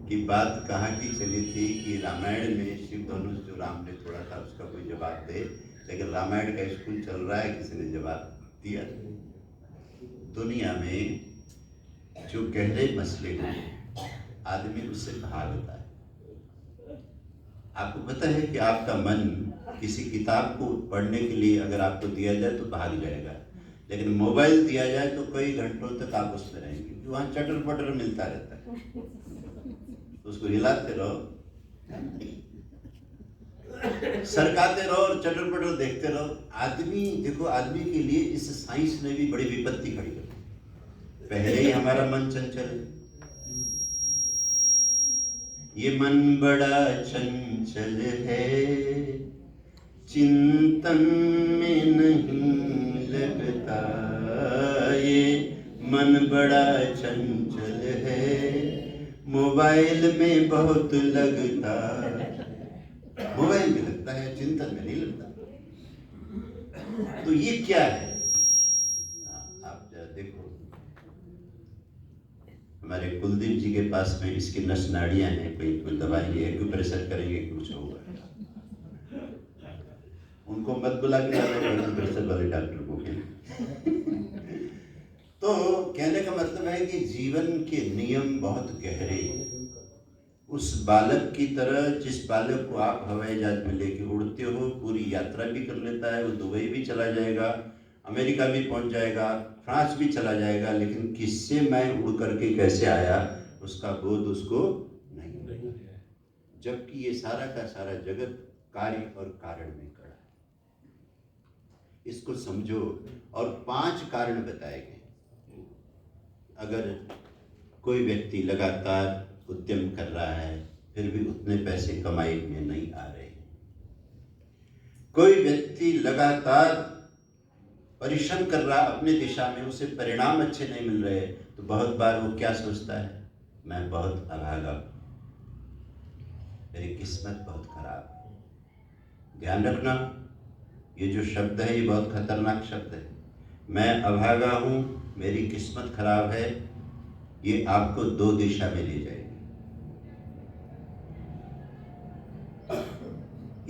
कि बात कहाँ की चली थी कि रामायण में शिव धनुष जो राम ने तोड़ा था उसका कोई जवाब दे, लेकिन रामायण का स्कूल चल रहा है, किसी ने जवाब दिया। दुनिया में जो गहरे मसले हैं आदमी उससे भागता है। आपको पता है कि आपका मन किसी किताब को पढ़ने के लिए अगर आपको दिया जाए तो भाग जाएगा, लेकिन मोबाइल दिया जाए तो कई घंटों तक आप उसमें रहेंगे, जो वहाँ चटर पटर मिलता रहता है, तो उसको हिलाते रहो, सरकाते रहो और चटर पटर देखते रहो। आदमी देखो, आदमी के लिए इस साइंस ने भी बड़ी विपत्ति खड़ी कर दी। पहले ही हमारा मन चंचल है, ये मन बड़ा चंचल है, चिंतन में नहीं लगता, ये मन बड़ा चंचल है, मोबाइल में बहुत लगता। मोबाइल में लगता है, चिंतन में नहीं लगता। तो ये क्या है? आप देखो, हमारे कुलदीप जी के पास में इसकी नस नाड़ियां हैं, कोई दवाई एक्यूप्रेशर करेंगे कुछ होगा। उनको मत बुला के एक्यूप्रेशर वाले डॉक्टर को तो कहने का मतलब है कि जीवन के नियम बहुत गहरे। उस बालक की तरह, जिस बालक को आप हवाई जहाज में लेके उड़ते हो, पूरी यात्रा भी कर लेता है, वो दुबई भी चला जाएगा, अमेरिका भी पहुंच जाएगा, फ्रांस भी चला जाएगा, लेकिन किससे मैं उड़ करके कैसे आया उसका बोध उसको नहीं। जबकि ये सारा का सारा जगत कार्य और कारण में खड़ा है। इसको समझो। और 5 कारण बताए गए। अगर कोई व्यक्ति लगातार उद्यम कर रहा है फिर भी उतने पैसे कमाई में नहीं आ रहे, कोई व्यक्ति लगातार परिश्रम कर रहा अपनी दिशा में, उसे परिणाम अच्छे नहीं मिल रहे, तो बहुत बार वो क्या सोचता है, मैं बहुत अभागा हूं, मेरी किस्मत बहुत खराब है। ध्यान रखना, ये जो शब्द है ये बहुत खतरनाक शब्द है। मैं अभागा हूं, मेरी किस्मत खराब है, ये आपको 2 दिशा में ले जाएगी।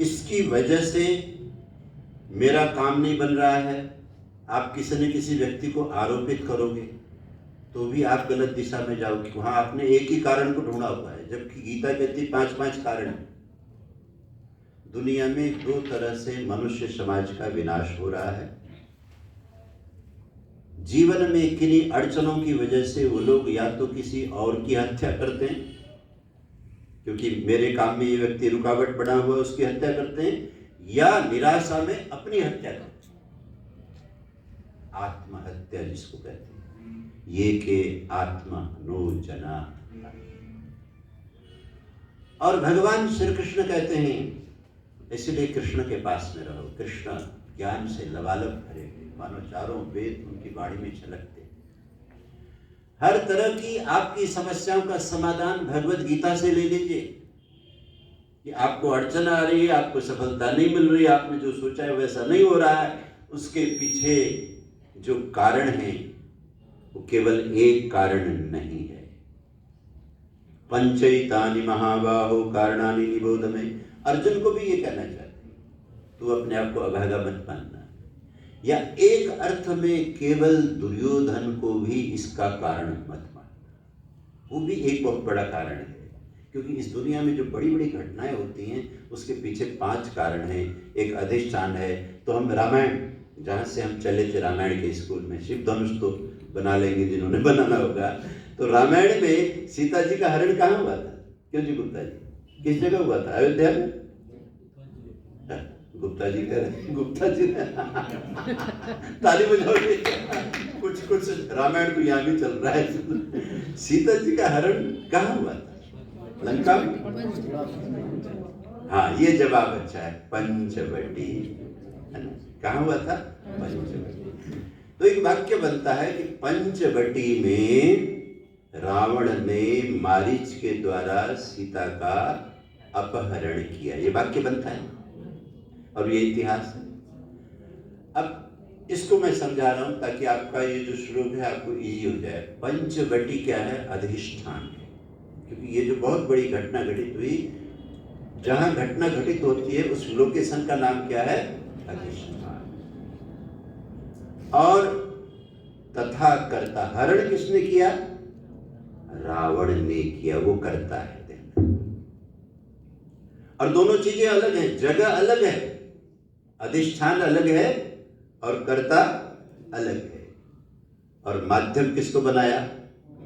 इसकी वजह से मेरा काम नहीं बन रहा है, आप किसी न किसी व्यक्ति को आरोपित करोगे तो भी आप गलत दिशा में जाओगे। वहां आपने एक ही कारण को ढूंढा हुआ है, जबकि गीता कहती 5-5 कारण है। दुनिया में 2 तरह से मनुष्य समाज का विनाश हो रहा है। जीवन में किन्हीं अड़चनों की वजह से वो लोग या तो किसी और की हत्या करते हैं, क्योंकि मेरे काम में ये व्यक्ति रुकावट बना हुआ है, उसकी हत्या करते हैं, या निराशा में अपनी हत्या करते हैं। आत्महत्या जिसको कहते हैं, ये के आत्मा नो जना। और भगवान श्री कृष्ण कहते हैं, इसलिए कृष्ण के पास में रहो। कृष्ण ज्ञान से लबालब भरे हुए, मानो चारों वेद उनकी वाणी में छलकते। हर तरह की आपकी समस्याओं का समाधान भगवत गीता से ले लीजिए। कि आपको अड़चन आ रही है, आपको सफलता नहीं मिल रही, आपने जो सोचा है वैसा नहीं हो रहा है, उसके पीछे जो कारण है वो केवल एक कारण नहीं है। पंचैतानि महाबाहो कारणानि निबोध में अर्जुन को भी ये कहना चाहते हैं, तू अपने आप को अभागा मत मानना। या एक अर्थ में केवल दुर्योधन को भी इसका कारण मत मानना, वो भी एक बहुत बड़ा कारण है। क्योंकि इस दुनिया में जो बड़ी बड़ी घटनाएं होती हैं उसके पीछे 5 कारण हैं, एक अधिष्ठान है। तो हम रामायण, जहाँ से हम चले थे रामायण के स्कूल में, शिव धनुष तो बना लेंगे जिन्होंने बनाना होगा। तो रामायण में सीता जी का हरण कहाँ हुआ था? क्यों जी गुप्ता जी, किस जगह हुआ था? अयोध्या में। गुप्ता जी कर गुप्ता जी ताली बजाओगे। कुछ रामायण तो यहाँ भी चल रहा है। सीता जी का हरण कहाँ हुआ था? लंका में। हाँ, ये जवाब अच्छा है, पंचवटी। कहाँ हुआ था? पंचवटी। तो एक वाक्य बनता है कि पंचवटी में रावण ने मारीच के द्वारा सीता का अपहरण किया, ये वाक्य बनता है और ये इतिहास है। अब इसको मैं समझा रहा हूं ताकि आपका ये जो श्लोक है आपको इजी हो जाए। पंचवटी क्या है? अधिष्ठान है। क्योंकि ये जो बहुत बड़ी घटना घटित हुई, जहां घटना घटित होती है उस लोकेशन का नाम क्या है? अधिष्ठान। और तथा कर्ता, हरण किसने किया? रावण ने किया, वो करता है। और दोनों चीजें अलग हैं, जगह अलग है, अधिष्ठान अलग है और कर्ता अलग है। और माध्यम किसको बनाया?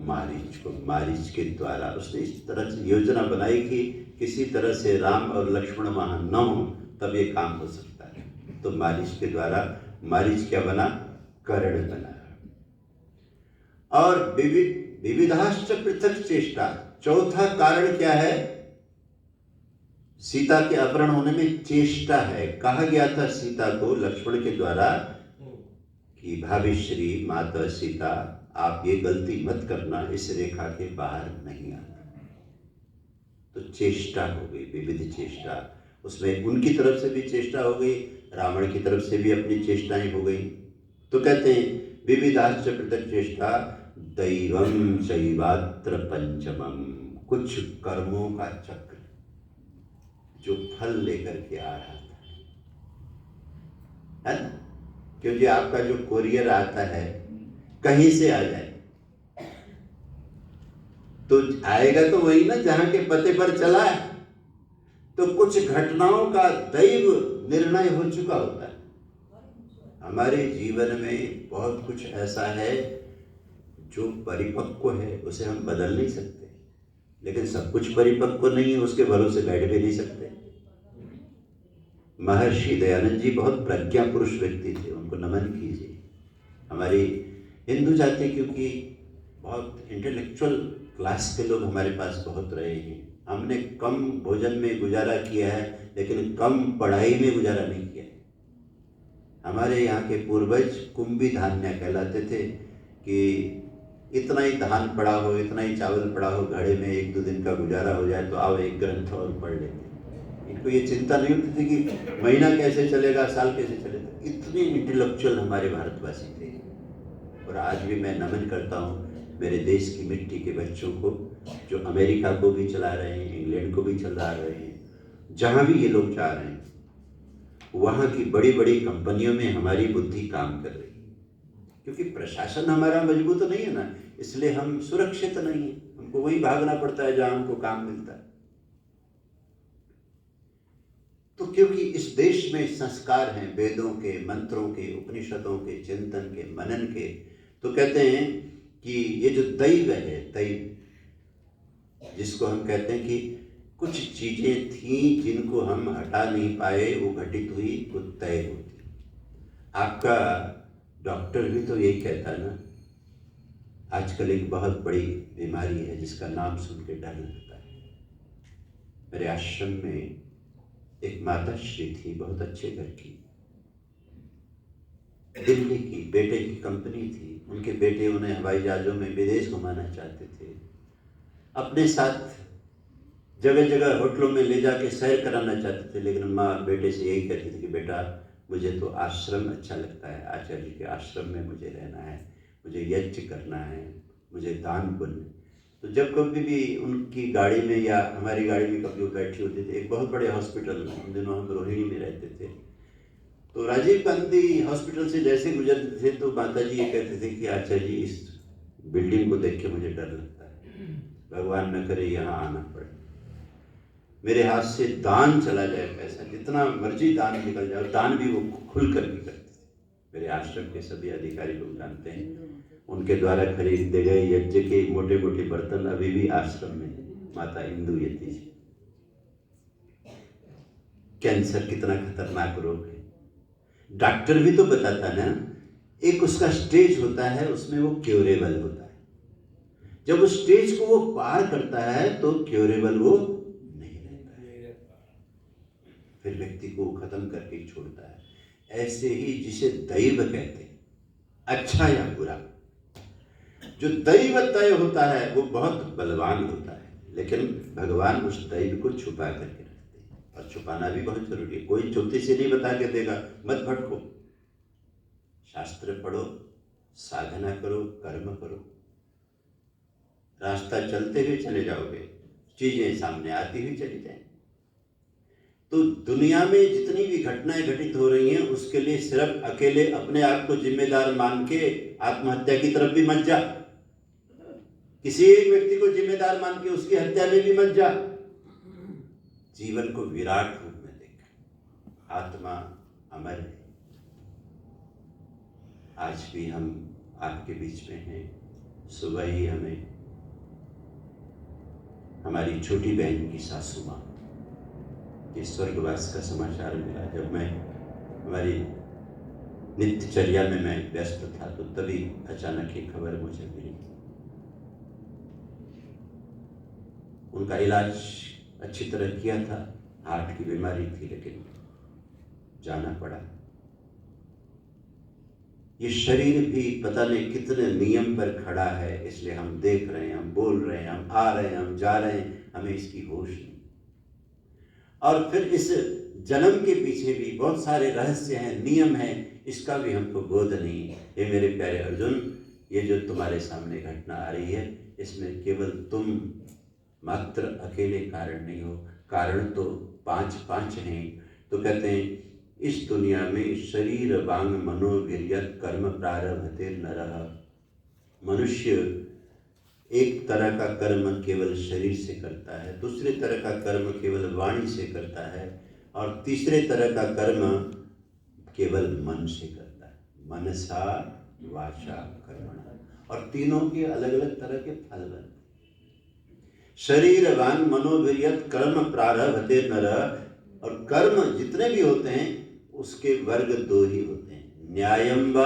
मारीच को। मारीच के द्वारा उसने इस तरह से योजना बनाई कि किसी तरह से राम और लक्ष्मण वहां न हो तब ये काम हो सकता है। तो मारीच के द्वारा मारीच क्या बना? कर्ण बना। और विविधाश्च पृथक चेष्टा, चौथा कारण क्या है? सीता के अपहरण होने में चेष्टा है। कहा गया था सीता को लक्ष्मण के द्वारा कि भाभी श्री माता सीता, आप ये गलती मत करना, इस रेखा के बाहर नहीं आना। तो चेष्टा हो गई, विविध चेष्टा। उसमें उनकी तरफ से भी चेष्टा हो गई, रावण की तरफ से भी अपनी चेष्टाएं हो गई। तो कहते हैं विविधाश्च पृथक चेष्टा दैवम शैवात्र पंचमम, कुछ कर्मों का चक्र जो फल लेकर के आ रहा था, है ना? क्योंकि आपका जो कोरियर आता है कहीं से आ जाए तो आएगा तो वही ना जहां के पते पर चला है। तो कुछ घटनाओं का दैव निर्णय हो चुका होता है। हमारे जीवन में बहुत कुछ ऐसा है जो परिपक्व है, उसे हम बदल नहीं सकते, लेकिन सब कुछ परिपक्व नहीं है, उसके भरोसे बैठ भी नहीं सकते। महर्षि दयानंद जी बहुत प्रज्ञा पुरुष व्यक्ति थे, उनको नमन कीजिए। हमारी हिंदू जाति क्योंकि बहुत इंटेलेक्चुअल क्लास के लोग हमारे पास बहुत रहे हैं। हमने कम भोजन में गुजारा किया है लेकिन कम पढ़ाई में गुजारा नहीं किया है। हमारे यहाँ के पूर्वज कुंभी धान्य कहलाते थे कि इतना ही धान पड़ा हो, इतना ही चावल पड़ा हो, घड़े में एक दो दिन का गुजारा हो जाए तो आओ एक ग्रंथ और पढ़ लेते। इनको ये चिंता नहीं होती थी कि महीना कैसे चलेगा, साल कैसे चलेगा। इतने इंटेलेक्चुअल हमारे भारतवासी थे। और आज भी मैं नमन करता हूँ मेरे देश की मिट्टी के बच्चों को, जो अमेरिका को भी चला रहे हैं, इंग्लैंड को भी चला रहे हैं, जहाँ भी ये लोग जा रहे हैं वहाँ की बड़ी बड़ी कंपनियों में हमारी बुद्धि काम कर रही है। क्योंकि प्रशासन हमारा मजबूत नहीं है ना, इसलिए हम सुरक्षित नहीं है। हमको वही भागना पड़ता है जहाँ हमको काम मिलता है। तो क्योंकि इस देश में संस्कार हैं, वेदों के, मंत्रों के, उपनिषदों के, चिंतन के, मनन के, तो कहते हैं कि ये जो दैव है, दैव जिसको हम कहते हैं कि कुछ चीजें थी जिनको हम हटा नहीं पाए, वो घटित हुई, वो तय होती। आपका डॉक्टर भी तो यही कहता है ना। आजकल एक बहुत बड़ी बीमारी है जिसका नाम सुन के डर लगता है। मेरे आश्रम में एक माता श्री थी, बहुत अच्छे घर की, दिल्ली की, बेटे की कंपनी थी। उनके बेटे उन्हें हवाई जहाजों में विदेश घुमाना चाहते थे, अपने साथ जगह जगह होटलों में ले जाके सैर कराना चाहते थे। लेकिन माँ बेटे से यही कहती थी कि बेटा मुझे तो आश्रम अच्छा लगता है, आचार्य जी के आश्रम में मुझे रहना है, मुझे यज्ञ करना है, मुझे दान पुण्य। तो जब कभी भी उनकी गाड़ी में या हमारी गाड़ी में कभी वो बैठी होती थी, एक बहुत बड़े हॉस्पिटल में, उन दिनों हम रोहिणी में रहते थे, तो राजीव गांधी हॉस्पिटल से जैसे गुजरते थे तो माता जी ये कहते थे कि आचार्य जी इस बिल्डिंग को देख के मुझे डर लगता है, भगवान न करे यहाँ आना पड़े, मेरे हाथ से दान चला जाए, पैसा जितना मर्जी दान निकल जाए। दान भी वो खुल कर भी करते थे। मेरे आश्रम के सभी अधिकारी लोग जानते हैं, उनके द्वारा खरीदे गए यज्ञ के मोटे मोटे बर्तन अभी भी आश्रम में माता इंदु यति जी। कैंसर कितना खतरनाक रोग है, डॉक्टर भी तो बताता ना, एक उसका स्टेज होता है, उसमें वो क्योरेबल होता है। जब उस स्टेज को वो पार करता है तो क्योरेबल वो नहीं रहता है, फिर व्यक्ति को खत्म करके छोड़ता है। ऐसे ही जिसे दैव कहते हैं, अच्छा या बुरा, जो दैव तय होता है वो बहुत बलवान होता है, लेकिन भगवान उस दैव को छुपा करके रखते हैं। और छुपाना भी बहुत जरूरी है। कोई ज्योतिषी नहीं बता के देगा मत भटको, शास्त्र पढ़ो, साधना करो, कर्म करो, रास्ता चलते हुए चले जाओगे, चीजें सामने आती हुई चली जाएंगी। तो दुनिया में जितनी भी घटनाएं घटित हो रही हैं उसके लिए सिर्फ अकेले अपने आप को जिम्मेदार मान के आत्महत्या की तरफ भी मत जा, किसी एक व्यक्ति को जिम्मेदार मान के उसकी हत्या में भी मत जा। जीवन को विराट रूप में देख, आत्मा अमर है। आज भी हम आपके बीच में हैं। सुबह ही हमें हमारी छोटी बहन की सासू माँ के स्वर्गवास का समाचार मिला। जब मैं हमारी नित्यचर्या में मैं व्यस्त था तो तभी अचानक ये खबर मुझे मिली। उनका इलाज अच्छी तरह किया था, हार्ट की बीमारी थी, लेकिन जाना पड़ा। ये शरीर भी पता नहीं कितने नियम पर खड़ा है, इसलिए हम देख रहे हैं, हम बोल रहे हैं, हम आ रहे हैं, हम जा रहे हैं, हमें इसकी होश नहीं। और फिर इस जन्म के पीछे भी बहुत सारे रहस्य हैं, नियम हैं, इसका भी हमको बोध नहीं। ये मेरे प्यारे अर्जुन, ये जो तुम्हारे सामने घटना आ रही है, इसमें केवल तुम मात्र अकेले कारण नहीं हो, कारण तो पांच हैं। तो कहते हैं इस दुनिया में शरीर वांग मनोवीर्यत कर्म प्रारभते नरः। मनुष्य एक तरह का कर्म केवल शरीर से करता है, दूसरे तरह का कर्म केवल वाणी से करता है, और तीसरे तरह का कर्म केवल मन से करता है, मनसा वाचा कर्मणा। और तीनों के अलग अलग तरह के फल बनते हैं। शरीर वांग मनोवीर्यत कर्म प्रारभते नरः। और कर्म जितने भी होते हैं उसके वर्ग दो ही होते हैं, न्यायम व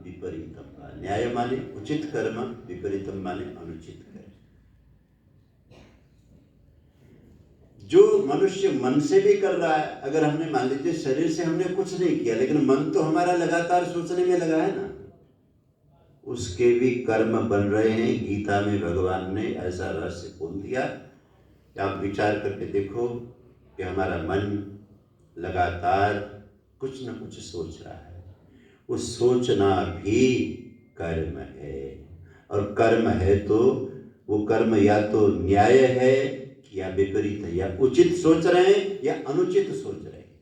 विपरीतम वा। न्याय माने उचित कर्म, विपरीतम माने अनुचित कर्म। जो मनुष्य मन से भी कर रहा है, अगर हमने मान लीजिए शरीर से हमने कुछ नहीं किया लेकिन मन तो हमारा लगातार सोचने में लगा है ना, उसके भी कर्म बन रहे हैं। गीता में भगवान ने ऐसा रहस्य बोल दिया कि आप विचार करके देखो कि हमारा मन लगातार कुछ न कुछ सोच रहा है, उस सोचना भी कर्म है। और कर्म है तो वो कर्म या तो न्याय है या विपरीत है, या उचित सोच रहे हैं या अनुचित सोच रहे हैं।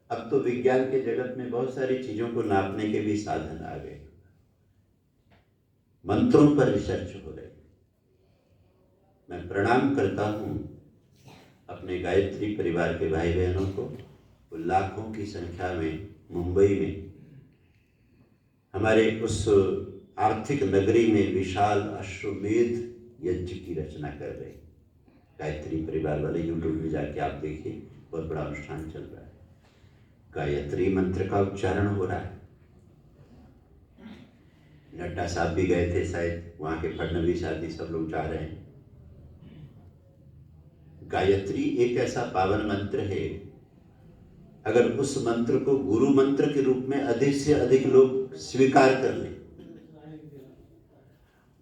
अब तो विज्ञान के जगत में बहुत सारी चीजों को नापने के भी साधन आ गए, मंत्रों पर रिसर्च हो रही। मैं प्रणाम करता हूं अपने गायत्री परिवार के भाई बहनों को। लाखों की संख्या में मुंबई में हमारे उस आर्थिक नगरी में विशाल अश्वमेध यज्ञ की रचना कर रहे। गायत्री परिवार वाले यूट्यूब में जाके आप देखिए, बहुत बड़ा अनुष्ठान चल रहा है। गायत्री मंत्र का उच्चारण हो रहा है। नड्डा साहब भी गए थे शायद, वहां के फडणवीस आदि सब लोग जा रहे हैं। गायत्री एक ऐसा पावन मंत्र है, अगर उस मंत्र को गुरु मंत्र के रूप में अधिक से अधिक लोग स्वीकार कर लें,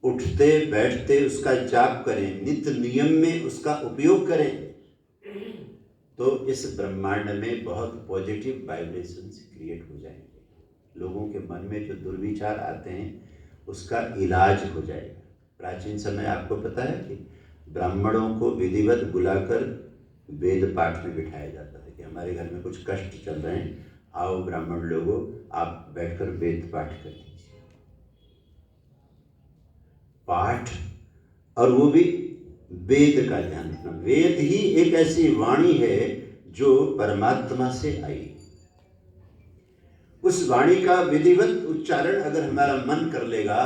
उठते बैठते उसका जाप करें, नित्य नियम में उसका उपयोग करें, तो इस ब्रह्मांड में बहुत पॉजिटिव वाइब्रेशंस क्रिएट हो जाएंगे। लोगों के मन में जो दुर्विचार आते हैं उसका इलाज हो जाएगा। प्राचीन समय आपको पता है कि ब्राह्मणों को विधिवत बुलाकर वेद पाठ में बिठाया जाता था कि हमारे घर में कुछ कष्ट चल रहे हैं, आओ ब्राह्मण लोगों आप बैठकर वेद पाठ कर लीजिए। पाठ, और वो भी वेद का ध्यान रखना। वेद ही एक ऐसी वाणी है जो परमात्मा से आई। उस वाणी का विधिवत उच्चारण अगर हमारा मन कर लेगा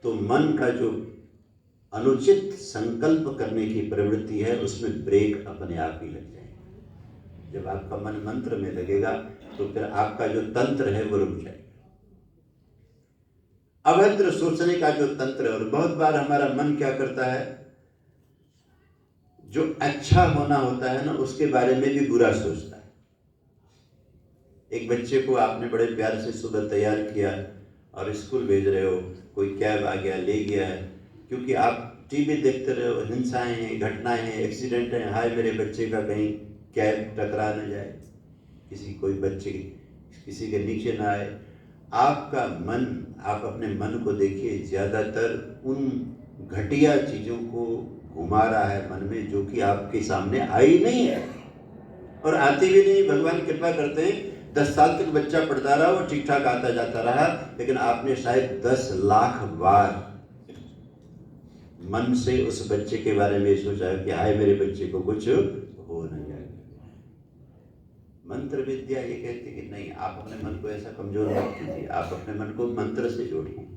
तो मन का जो अनुचित संकल्प करने की प्रवृत्ति है उसमें ब्रेक अपने आप ही लग जाएगा। जब आपका मन मंत्र में लगेगा तो फिर आपका जो तंत्र है वो रुक जाएगा। अभद्र सोचने का जो तंत्र है, और बहुत बार हमारा मन क्या करता है, जो अच्छा होना होता है ना उसके बारे में भी बुरा सोचता है। एक बच्चे को आपने बड़े प्यार से सुबह तैयार किया और स्कूल भेज रहे हो, कोई कैब आ गया ले गया है, क्योंकि आप टीवी देखते रहे हो, हिंसाएं हैं, घटनाएं हैं, एक्सीडेंट हैं, हाय मेरे बच्चे का कहीं कैब टकरा न जाए, किसी कोई बच्चे किसी के नीचे ना आए। आपका मन, आप अपने मन को देखिए, ज़्यादातर उन घटिया चीज़ों को घुमा रहा है मन में जो कि आपके सामने आई नहीं है और आती भी नहीं। भगवान कृपा करते हैं 10 साल तक बच्चा पढ़ता रहा, वो ठीक ठाक आता जाता रहा, लेकिन आपने शायद 10 लाख बार मन से उस बच्चे के बारे में सोचा कि हाय मेरे बच्चे को कुछ हो न जाए। मंत्र विद्या ये कहती कि नहीं, आप अपने मन को ऐसा कमजोर मत कीजिए, आप अपने मन को मंत्र से जोड़िए।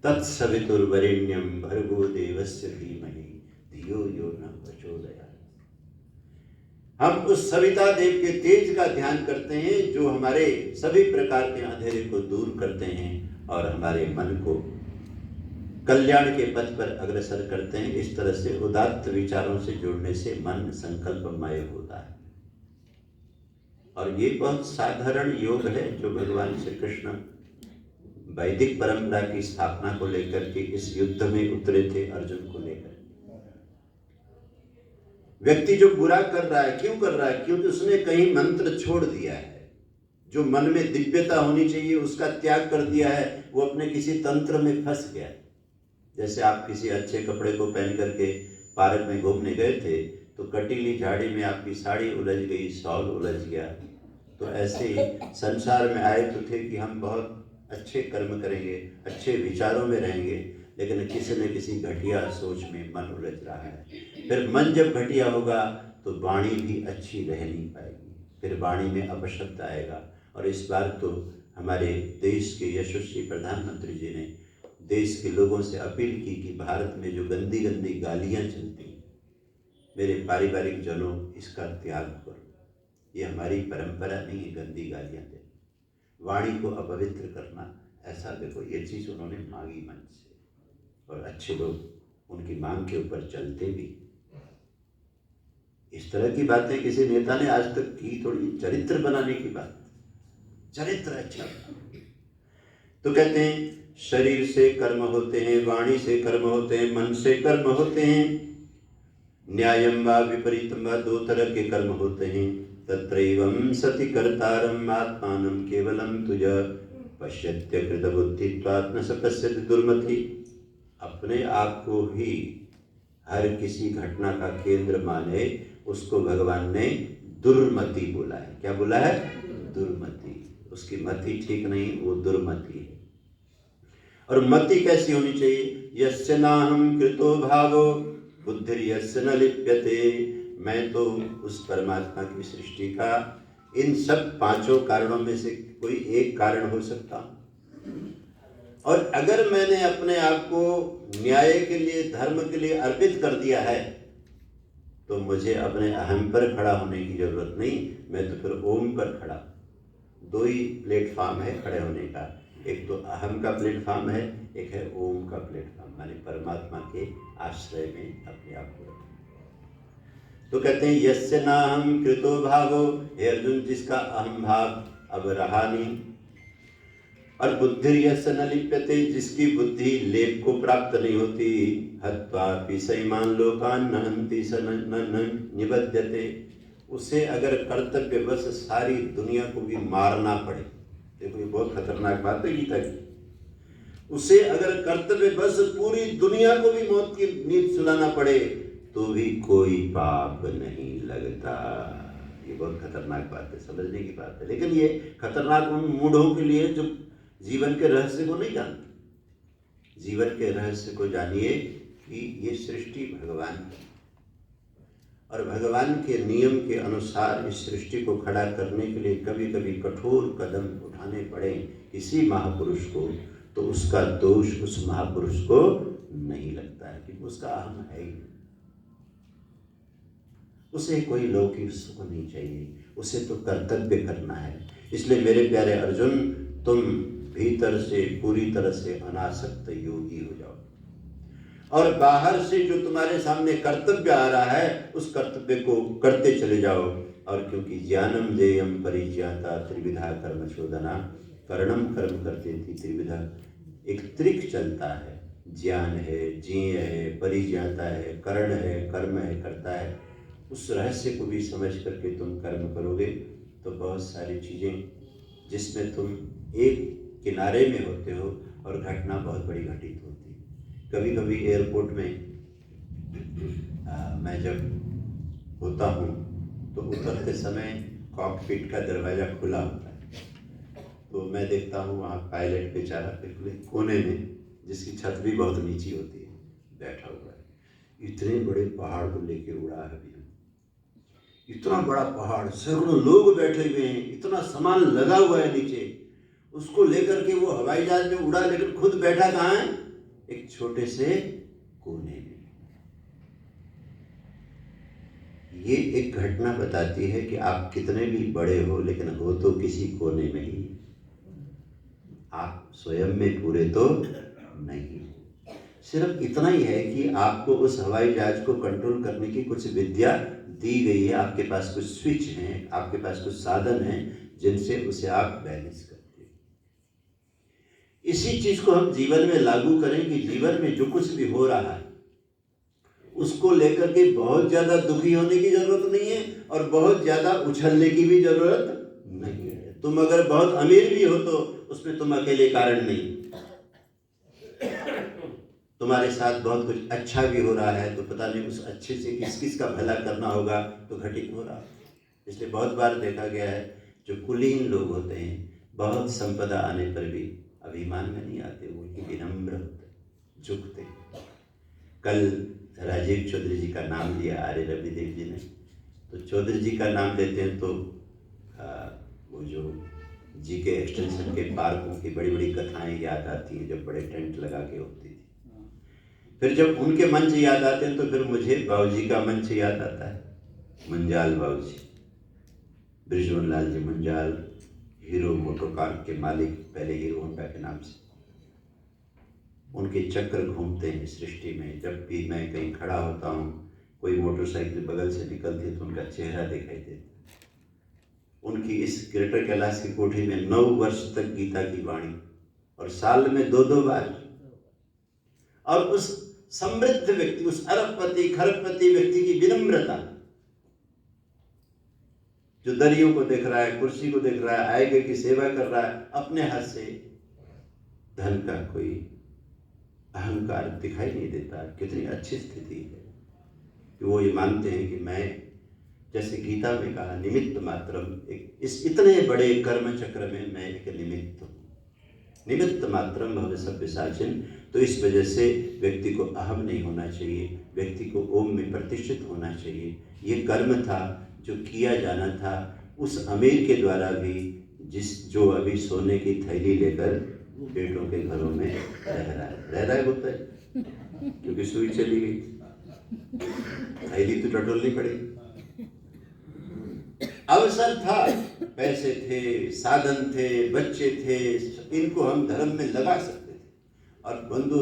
तत्सवितुर्वरेण्यम भर्गो देवस्य धीमहि धियो यो न प्रचोदयात्। हम उस सविता देव के तेज का ध्यान करते हैं जो हमारे सभी प्रकार के अंधेरे को दूर करते हैं और हमारे मन को कल्याण के पथ पर अग्रसर करते हैं। इस तरह से उदात्त विचारों से जुड़ने से मन संकल्पमय होता है और ये बहुत साधारण योग है जो भगवान श्री कृष्ण वैदिक परंपरा की स्थापना को लेकर के इस युद्ध में उतरे थे अर्जुन को लेकर। व्यक्ति जो बुरा कर रहा है, क्यों कर रहा है? क्योंकि उसने कहीं मंत्र छोड़ दिया है। जो मन में दिव्यता होनी चाहिए उसका त्याग कर दिया है, वो अपने किसी तंत्र में फंस गया। जैसे आप किसी अच्छे कपड़े को पहन करके पार्क में घूमने गए थे तो कटीली झाड़ी में आपकी साड़ी उलझ गई, शॉल उलझ गया। तो ऐसे ही संसार में आए तो थे कि हम बहुत अच्छे कर्म करेंगे, अच्छे विचारों में रहेंगे, लेकिन किसी न किसी घटिया सोच में मन उलझ रहा है। फिर मन जब घटिया होगा तो वाणी भी अच्छी रह नहीं पाएगी, फिर वाणी में अपशब्द आएगा। और इस बार तो हमारे देश के यशस्वी प्रधानमंत्री जी ने देश के लोगों से अपील की कि भारत में जो गंदी गंदी गालियाँ चलती हैं, मेरे पारिवारिक जनों, इसका त्याग करो। ये हमारी परंपरा नहीं है गंदी गालियाँ देना, वाणी को अपवित्र करना। ऐसा देखो, ये चीज़ उन्होंने मांगी मन से और अच्छे लोग उनकी मांग के ऊपर चलते भी। इस तरह की बातें किसी नेता ने आज तक की थोड़ी। चरित्र बनाने की बात, चरित्र अच्छा। तो कहते हैं शरीर से कर्म होते हैं, वाणी से कर्म होते हैं, मन से कर्म होते हैं। न्यायम व विपरीतम व दो तरह के कर्म होते हैं। तत्रैवं सति कर्तारम आत्मानं केवलम तुज पश्यत्य कृत बुद्धित्वात् न स पश्यति दुर्मति। अपने आप को ही हर किसी घटना का केंद्र माने, उसको भगवान ने दुर्मति बोला है। क्या बोला है? दुर्मति। उसकी मति ठीक नहीं, वो दुर्मति है। और मति कैसी होनी चाहिए? यस्य नाहं कृतो भावो बुद्धिर्यस्य न लिप्यते। मैं तो उस परमात्मा की सृष्टि का इन सब पांचों कारणों में से कोई एक कारण हो सकता हूं। और अगर मैंने अपने आप को न्याय के लिए, धर्म के लिए अर्पित कर दिया है तो मुझे अपने अहम पर खड़ा होने की जरूरत नहीं, मैं तो फिर ओम पर खड़ा। दो ही प्लेटफॉर्म है खड़े होने का, एक तो अहम का प्लेटफॉर्म है, एक है ओम का प्लेटफॉर्म, माने परमात्मा के आश्रय में अपने आप को। तो कहते हैं यस्य नाहं कृतो भावो, हे अर्जुन जिसका अहम भाव अब रहा नहीं। और बुद्धिर्यस्य न लिप्यते, जिसकी बुद्धि लेप को प्राप्त नहीं होती। हत्वापि सैमान लोकान् न हन्ति स न निबध्यते। उसे अगर कर्तव्यवश सारी दुनिया को भी मारना पड़े, देखो ये बहुत खतरनाक बात है गीता की। उसे अगर कर्तव्यवश पूरी दुनिया को भी मौत की नींद सुलाना पड़े तो भी कोई पाप नहीं लगता। ये बहुत खतरनाक बात है, समझने की बात है। लेकिन ये खतरनाक उन मूढ़ों के लिए जो जीवन के रहस्य को नहीं जानते। जीवन के रहस्य को जानिए कि ये सृष्टि भगवान की, और भगवान के नियम के अनुसार इस सृष्टि को खड़ा करने के लिए कभी कभी कठोर कदम उठाने पड़े किसी महापुरुष को, तो उसका दोष उस महापुरुष को नहीं लगता है, क्योंकि उसका अहम है ही। उसे कोई लौकिक सुख नहीं चाहिए, उसे तो कर्तव्य करना है। इसलिए मेरे प्यारे अर्जुन, तुम भीतर से पूरी तरह से अनासक्त योगी हो जाओ, और बाहर से जो तुम्हारे सामने कर्तव्य आ रहा है उस कर्तव्य को करते चले जाओ। और क्योंकि ज्ञानम जेयम परिज्ञाता त्रिविधा कर्म चोदना, कर्णम कर्म करते थी त्रिविधा। एक त्रिक चलता है, ज्ञान है, ज्ञेय है, परिज्ञाता है, कर्ण है, कर्म है, करता है। उस रहस्य को भी समझ करके तुम कर्म करोगे तो बहुत सारी चीज़ें जिसमें तुम एक किनारे में होते हो और घटना बहुत बड़ी घटित होती है। कभी कभी एयरपोर्ट में मैं जब होता हूँ तो उतरते समय कॉकपिट का दरवाज़ा खुला होता है, तो मैं देखता हूँ वहाँ पायलट बेचारा बिल्कुल कोने में, जिसकी छत भी बहुत नीची होती है, बैठा हुआ है। इतने बड़े पहाड़ को लेके उड़ा है अभी, इतना बड़ा पहाड़, सैकड़ों लोग बैठे हुए हैं, इतना सामान लगा हुआ है नीचे, उसको लेकर के वो हवाई जहाज में उड़ा, लेकिन खुद बैठा कहाँ है? एक छोटे से कोने में। ये एक घटना बताती है कि आप कितने भी बड़े हो, लेकिन हो तो किसी कोने में ही, आप स्वयं में पूरे तो नहीं। सिर्फ इतना ही है कि आपको उस हवाई जहाज को कंट्रोल करने की कुछ विद्या दी गई है, आपके पास कुछ स्विच हैं, आपके पास कुछ साधन हैं जिनसे उसे आप बैलेंस करते हैं। इसी चीज को हम जीवन में लागू करें कि जीवन में जो कुछ भी हो रहा है उसको लेकर के बहुत ज्यादा दुखी होने की जरूरत नहीं है और बहुत ज्यादा उछलने की भी जरूरत नहीं है। तुम अगर बहुत अमीर भी हो तो उसमें तुम अकेले कारण नहीं, तुम्हारे साथ बहुत कुछ अच्छा भी हो रहा है तो पता नहीं उस अच्छे से किस किस का भला करना होगा तो घटित हो रहा है। इसलिए बहुत बार देखा गया है जो कुलीन लोग होते हैं बहुत संपदा आने पर भी अभिमान में नहीं आते, वो विनम्र होते, झुकते। कल राजीव चौधरी जी का नाम लिया आर्य रविदेव जी ने, तो चौधरी जी का नाम लेते हैं तो वो जो जी के एक्सटेंशन के पार्कों की बड़ी बड़ी कथाएं याद आती हैं जब बड़े टेंट लगा के होती थी। फिर जब उनके मंच याद आते हैं तो फिर मुझे बाबूजी का मंच याद आता है, मंजाल बाबूजी, ब्रिजवन Lal ji Munjal, hero motor car के मालिक, पहले हीरो होंडा के नाम से। उनके चक्र घूमते हैं सृष्टि में। जब भी मैं कहीं खड़ा होता हूँ, कोई मोटरसाइकिल बगल से निकलती है तो उनका चेहरा दिखाई देता है। उनकी इस ग्रेटर कैलाश की कोठी में 9 वर्ष तक गीता की वाणी, और साल में 2-2 बार। और उस समृद्ध व्यक्ति, उस अरबपति खरबपति व्यक्ति की विनम्रता, जो दरियों को देख रहा है, कुर्सी को देख रहा है, आएगे की सेवा कर रहा है, अपने हाथ से, धन का कोई अहंकार दिखाई नहीं देता। कितनी अच्छी स्थिति है कि वो ये मानते हैं कि मैं, जैसे गीता में कहा, निमित्त मात्रम, एक इस इतने बड़े कर्म चक्र में मैं एक निमित्त हूँ, निमित्त मात्रम भव सव्यसाचिन। तो इस वजह से व्यक्ति को अहम नहीं होना चाहिए, व्यक्ति को ओम में प्रतिष्ठित होना चाहिए। ये कर्म था जो किया जाना था उस अमीर के द्वारा भी, जो अभी सोने की थैली लेकर बेटों के घरों में रह रहा है बोलता है, क्योंकि सुई चली गई, थैली तो टटोलनी पड़ी। अवसर था, पैसे थे, साधन थे, बच्चे थे, इनको हम धर्म में लगा सकते थे। और बंधु,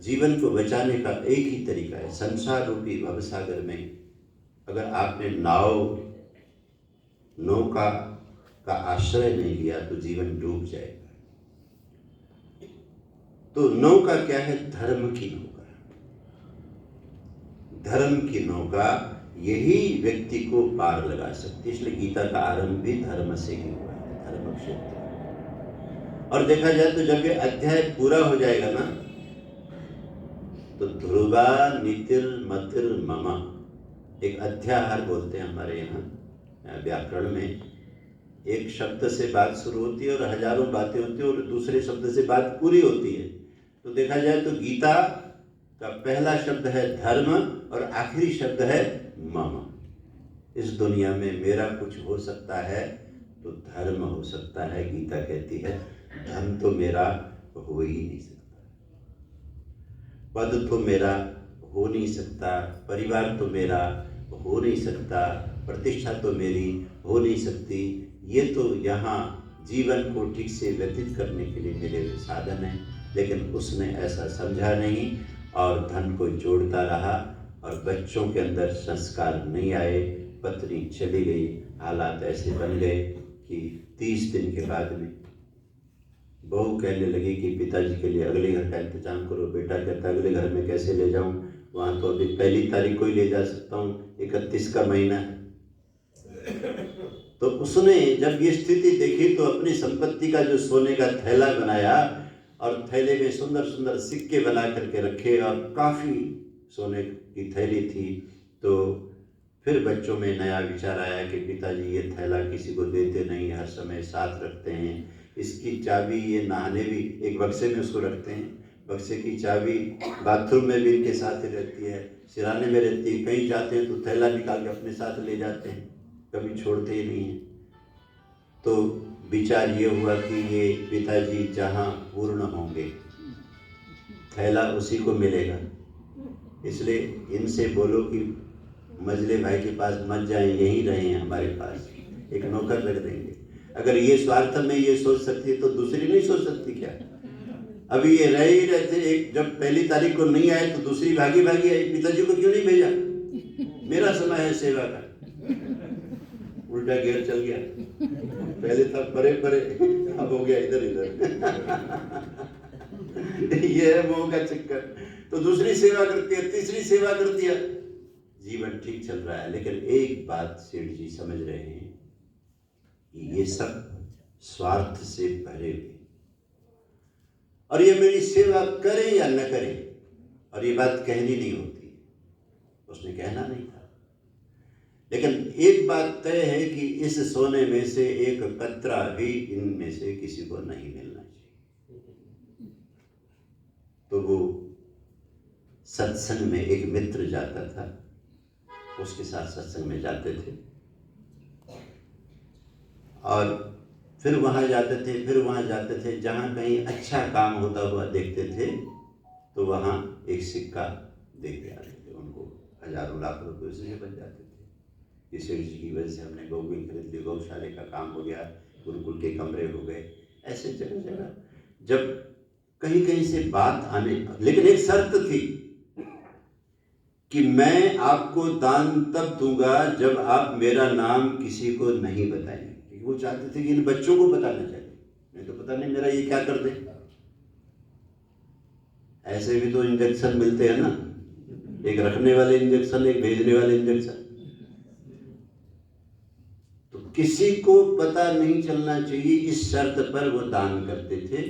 जीवन को बचाने का एक ही तरीका है, संसार रूपी भवसागर में अगर आपने नौका का आश्रय नहीं लिया तो जीवन डूब जाएगा। तो नौका क्या है? धर्म की नौका। धर्म की नौका यही व्यक्ति को पार लगा सकती है। इसलिए गीता का आरंभ भी धर्म से ही हुआ है, धर्म क्षेत्र। और देखा जाए तो जब ये अध्याय पूरा हो जाएगा ना, तो ध्रुवा नीतिर मतिर ममा, एक अध्याहार बोलते हैं हमारे यहाँ व्याकरण में। एक शब्द से बात शुरू होती है और हजारों बातें होती है और दूसरे शब्द से बात पूरी होती है। तो देखा जाए तो गीता का पहला शब्द है धर्म और आखिरी शब्द है मम। इस दुनिया में मेरा कुछ हो सकता है तो धर्म हो सकता है। गीता कहती है धन तो मेरा हो ही नहीं सकता, पद तो मेरा हो नहीं सकता, परिवार तो मेरा हो नहीं सकता, प्रतिष्ठा तो मेरी हो नहीं सकती। ये तो यहाँ जीवन को ठीक से व्यतीत करने के लिए मेरे साधन हैं, लेकिन उसने ऐसा समझा नहीं और धन को जोड़ता रहा और बच्चों के अंदर संस्कार नहीं आए। पत्नी चली गई, हालात ऐसे बन गए कि 30 दिन के बाद में बहू कहने लगी कि पिताजी के लिए अगले घर का इंतजाम करो। बेटा कहता अगले घर में कैसे ले जाऊं, वहाँ तो अभी 1 तारीख को ही ले जा सकता हूँ, 31 का महीना है। तो उसने जब ये स्थिति देखी तो अपनी संपत्ति का जो सोने का थैला बनाया और थैले में सुंदर सुंदर सिक्के बना करके रखे और काफ़ी सोने की थैली थी। तो फिर बच्चों में नया विचार आया कि पिताजी ये थैला किसी को देते नहीं, हर समय साथ रखते हैं, इसकी चाबी ये नहाने भी एक बक्से में उसको रखते हैं, बक्से की चाबी बाथरूम में भी इनके साथ ही रहती है, सिराने में रहती है, कहीं जाते हैं तो थैला निकाल के अपने साथ ले जाते हैं, कभी छोड़ते ही नहीं हैं। तो विचार ये हुआ कि ये पिताजी जहाँ पूर्ण होंगे थैला उसी को मिलेगा, इसलिए इनसे बोलो कि मजले भाई के पास मत जाएं, यहीं रहें हमारे पास, एक नौकर रख देंगे। अगर ये स्वार्थ में ये सोच सकती है तो दूसरी नहीं सोच सकती क्या? अभी ये रह ही रहते, एक जब पहली तारीख को नहीं आए तो दूसरी भागी भागी आई, पिताजी को क्यों नहीं भेजा, मेरा समय है सेवा का। उल्टा गियर चल गया, पहले था परे परे, अब हो गया इधर इधर। ये है मोह का चक्कर। तो दूसरी सेवा करती है, तीसरी सेवा करती है, जीवन ठीक चल रहा है। लेकिन एक बात सेठ जी समझ रहे हैं कि ये सब स्वार्थ से भरे हुए, और ये मेरी सेवा करें या न करें, और ये बात कहनी नहीं होती, उसने कहना नहीं था। लेकिन एक बात तय है कि इस सोने में से एक कतरा भी इनमें से किसी को नहीं मिलना चाहिए। तो वो सत्संग में एक मित्र जाता था, उसके साथ सत्संग में जाते थे और फिर वहाँ जाते थे, फिर वहाँ जाते थे, जहाँ कहीं अच्छा काम होता हुआ देखते थे तो वहाँ एक सिक्का दे के आते थे उनको, हजारों लाख रुपए उससे बच जाते थे। इस सेठ जी की वजह से हमने गौ भी खरीद ली, गौशाले का काम हो गया, गुरुकुल के कमरे हो गए, ऐसे जगह जगह जब कहीं कहीं से बात आने, लेकिन एक शर्त थी कि मैं आपको दान तब दूंगा जब आप मेरा नाम किसी को नहीं बताएंगे, क्योंकि वो चाहते थे कि इन बच्चों को बताना चाहिए, नहीं तो पता नहीं मेरा ये क्या कर दे। ऐसे भी तो इंजेक्शन मिलते हैं ना, एक रखने वाले इंजेक्शन, एक भेजने वाले इंजेक्शन। तो किसी को पता नहीं चलना चाहिए, इस शर्त पर वो दान करते थे।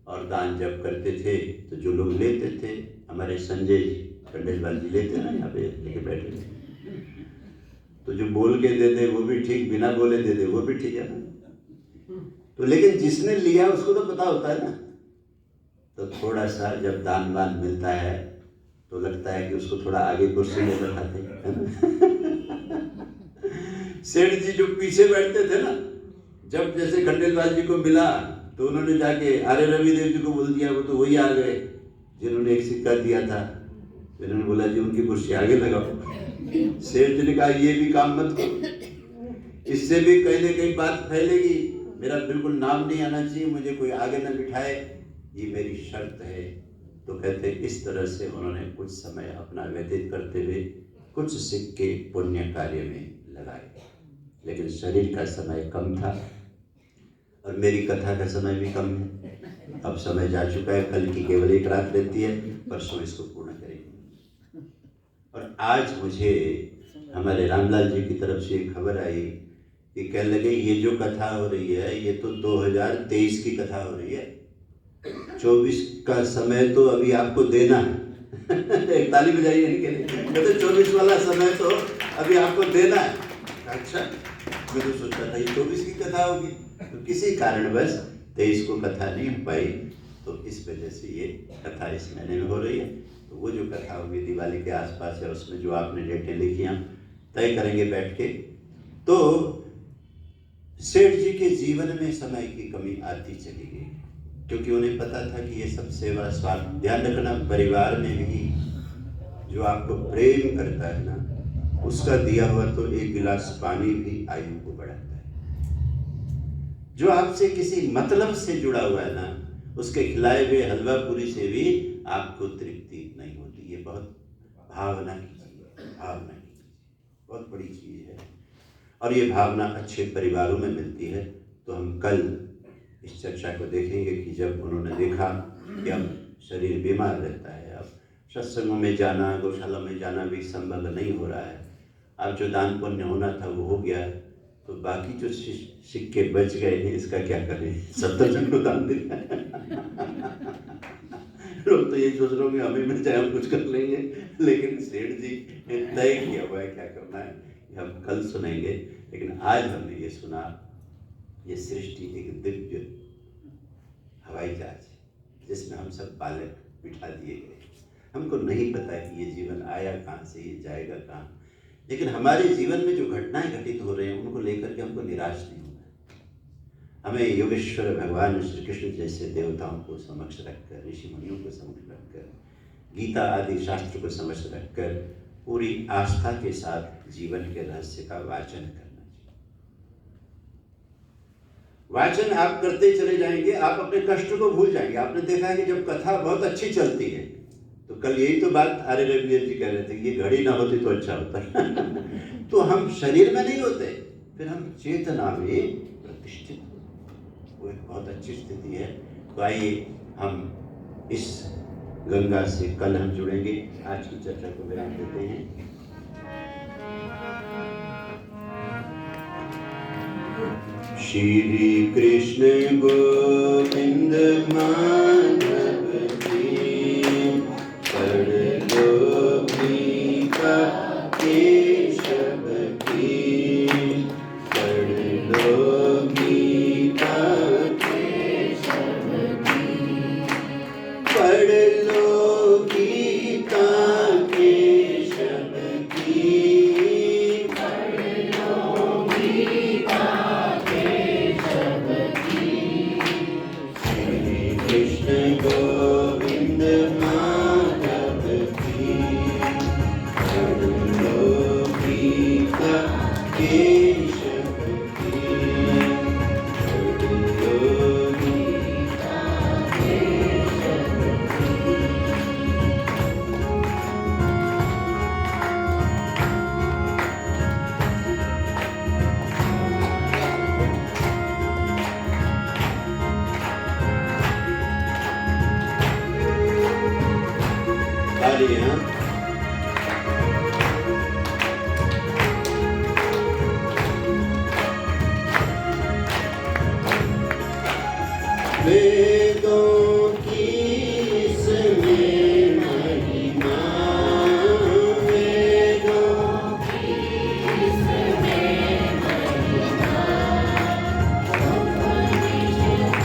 और दान जब करते थे तो जो लोग लेते थे, हमारे संजय जी खंडेलवाल जी लेते ना, यहाँ पे लेके बैठे थे, तो जो बोल के दे दे वो भी ठीक, बिना बोले दे दे वो भी ठीक है ना। तो लेकिन जिसने लिया उसको तो पता होता है ना। तो थोड़ा सा जब दान वान मिलता है तो लगता है कि उसको थोड़ा आगे कुर्सी में बैठाते हैं। सेठ जी जो पीछे बैठते थे ना, जब जैसे खंडेलवाल जी को मिला तो उन्होंने जाके आर्य रविदेव जी को बोल दिया, वो तो वही आ गए जिन्होंने एक सिक्का दिया था। इन्होंने बोला जी उनकी कुर्सी आगे लगाओ। सेठ जी ने कहा ये भी काम मत करो, इससे भी कहीं न कहीं बात फैलेगी, मेरा बिल्कुल नाम नहीं आना चाहिए, मुझे कोई आगे न बिठाए, ये मेरी शर्त है। तो कहते इस तरह से उन्होंने कुछ समय अपना व्यतीत करते हुए कुछ सिक्के पुण्य कार्य में लगाए। लेकिन शरीर का समय कम था और मेरी कथा का समय भी कम है। अब समय जा चुका है, कल की केवल एक रात रहती है, परसों इसको पूर्ण करेंगे। और आज मुझे हमारे रामलाल जी की तरफ से एक खबर आई कि कहने लगे ये जो कथा हो रही है ये तो 2023 की कथा हो रही है, 24 का समय तो अभी आपको देना है। एक ताली बजाइए इनके लिए, तो 24 वाला समय तो अभी आपको देना है। अच्छा, मैं तो सोचता था ये 24 की कथा होगी, तो किसी कारणवश 23 को कथा नहीं हो पाई, तो इस वजह से ये कथा इस महीने में हो रही है। तो वो जो कथा होगी दिवाली के आसपास है, उसमें जो आपने डेटें लिखी हम तय करेंगे बैठ के। तो सेठ जी के जीवन में समय की कमी आती चली गई, क्योंकि उन्हें पता था कि ये सब सेवा स्वार्थ। ध्यान रखना, परिवार में भी जो आपको प्रेम करता है ना, उसका दिया हुआ तो एक गिलास पानी भी आयु को बढ़ाता है। जो आपसे किसी मतलब से जुड़ा हुआ है ना, उसके खिलाए हुए हलवा पूरी से भी आपको तृप्ति नहीं होती। ये बहुत भावना की चीज है, भावना की चीज बहुत बड़ी चीज है, और ये भावना अच्छे परिवारों में मिलती है। तो हम कल इस चर्चा को देखेंगे कि जब उन्होंने देखा कि अब शरीर बीमार रहता है, अब सत्संगों में जाना, गौशाला में जाना भी संभव नहीं हो रहा है, अब जो दान पुण्य होना था वो हो गया, तो बाकी जो सिक्के बच गए हैं इसका क्या करें, सफदरजंग को दान दे। लोग तो यही सोच रहे होंगे हमें मिल जाए हम कुछ कर लेंगे, लेकिन सेठ जी तय किया हुआ है क्या करना है ये हम कल सुनेंगे। लेकिन आज हमने ये सुना, ये सृष्टि एक दिव्य हवाई जहाज है जिसमें हम सब बालक बिठा दिए गए। हमको नहीं पता कि ये जीवन आया कहाँ से, ये जाएगा कहाँ, लेकिन हमारे जीवन में जो घटनाएं घटित हो रहे हैं उनको लेकर के हमको निराश नहीं होना है। हमें योगेश्वर भगवान श्री कृष्ण जैसे देवताओं को समक्ष रखकर, ऋषि मुनियों को समक्ष रखकर, गीता आदि शास्त्र को समक्ष रखकर पूरी आस्था के साथ जीवन के रहस्य का वाचन करना चाहिए। वाचन आप करते चले जाएंगे, आप अपने कष्ट को भूल जाएंगे। आपने देखा है कि जब कथा बहुत अच्छी चलती है, तो कल यही तो बात आर्य रवियर जी कह रहे थे, ये घड़ी ना होती तो अच्छा होता। तो हम शरीर में नहीं होते, फिर हम चेतना में प्रतिष्ठित होते, वो एक बहुत अच्छी स्थिति है। तो आइए हम इस गंगा से कल हम जुड़ेंगे। आज की चर्चा को विराम देते हैं। श्री कृष्ण गोविंद माधव जी, पढ़ लो गीता केशव की, पढ़ लो गीता केशव की, पढ़ लो गीता केशव की, पढ़ लो गीता केशव की। श्री कृष्ण गोविंद माधव की, पढ़ लो गीता केशव की, पढ़ लो गीता केशव की। तालियां। वेदों की इसमें महिमा, वेदों की इसमें महिमा, उपनिषदों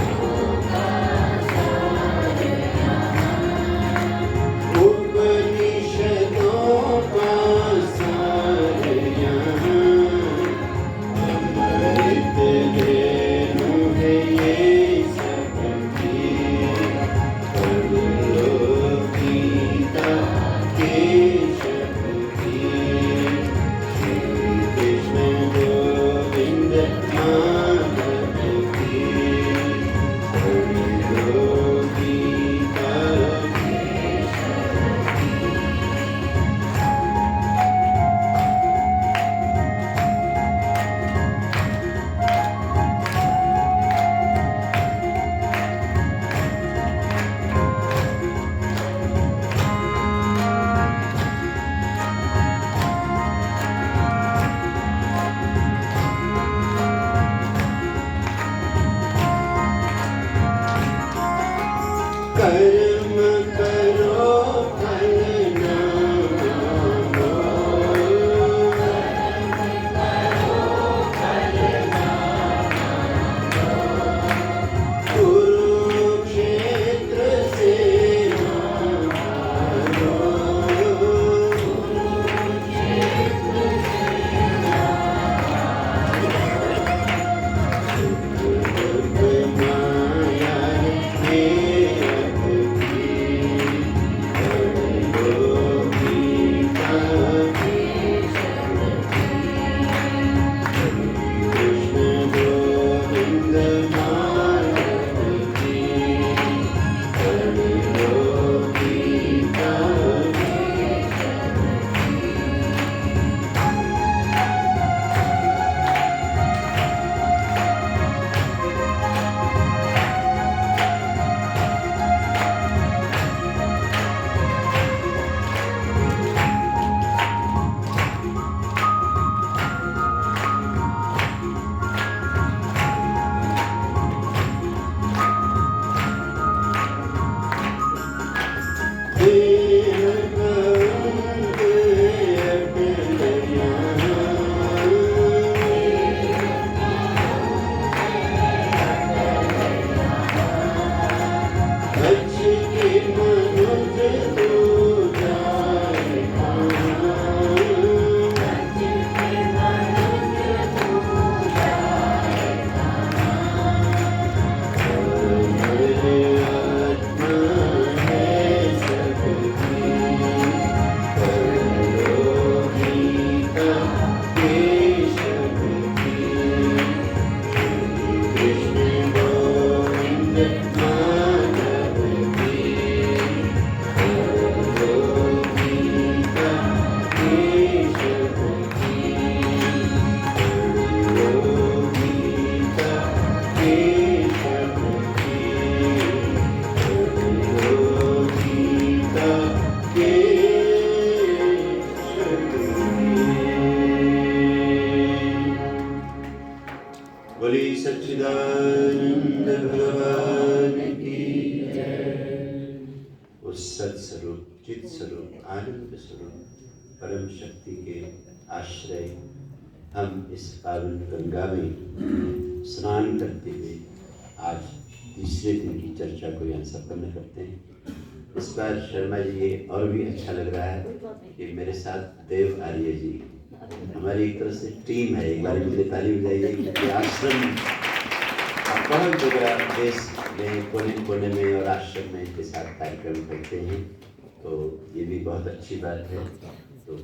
बोली सच्चिदानंद भगवान की जय। उस सत्स्वरूप, चित स्वरूप, आनंद स्वरूप परम शक्ति के आश्रय हम इस पावन गंगा में स्नान करते हुए आज तीसरे दिन की चर्चा को यहाँ संपन्न करते हैं। इस बार शर्मा जी ये और भी अच्छा लग रहा है कि मेरे साथ देव आर्य जी, हमारी एक तरह से टीम है। एक बार मुझे ताली बजाइए क्योंकि आश्रम आप बहुत जगह देश में कोने कोने में और आश्रम में इनके साथ कार्यक्रम करते हैं, तो ये भी बहुत अच्छी बात है।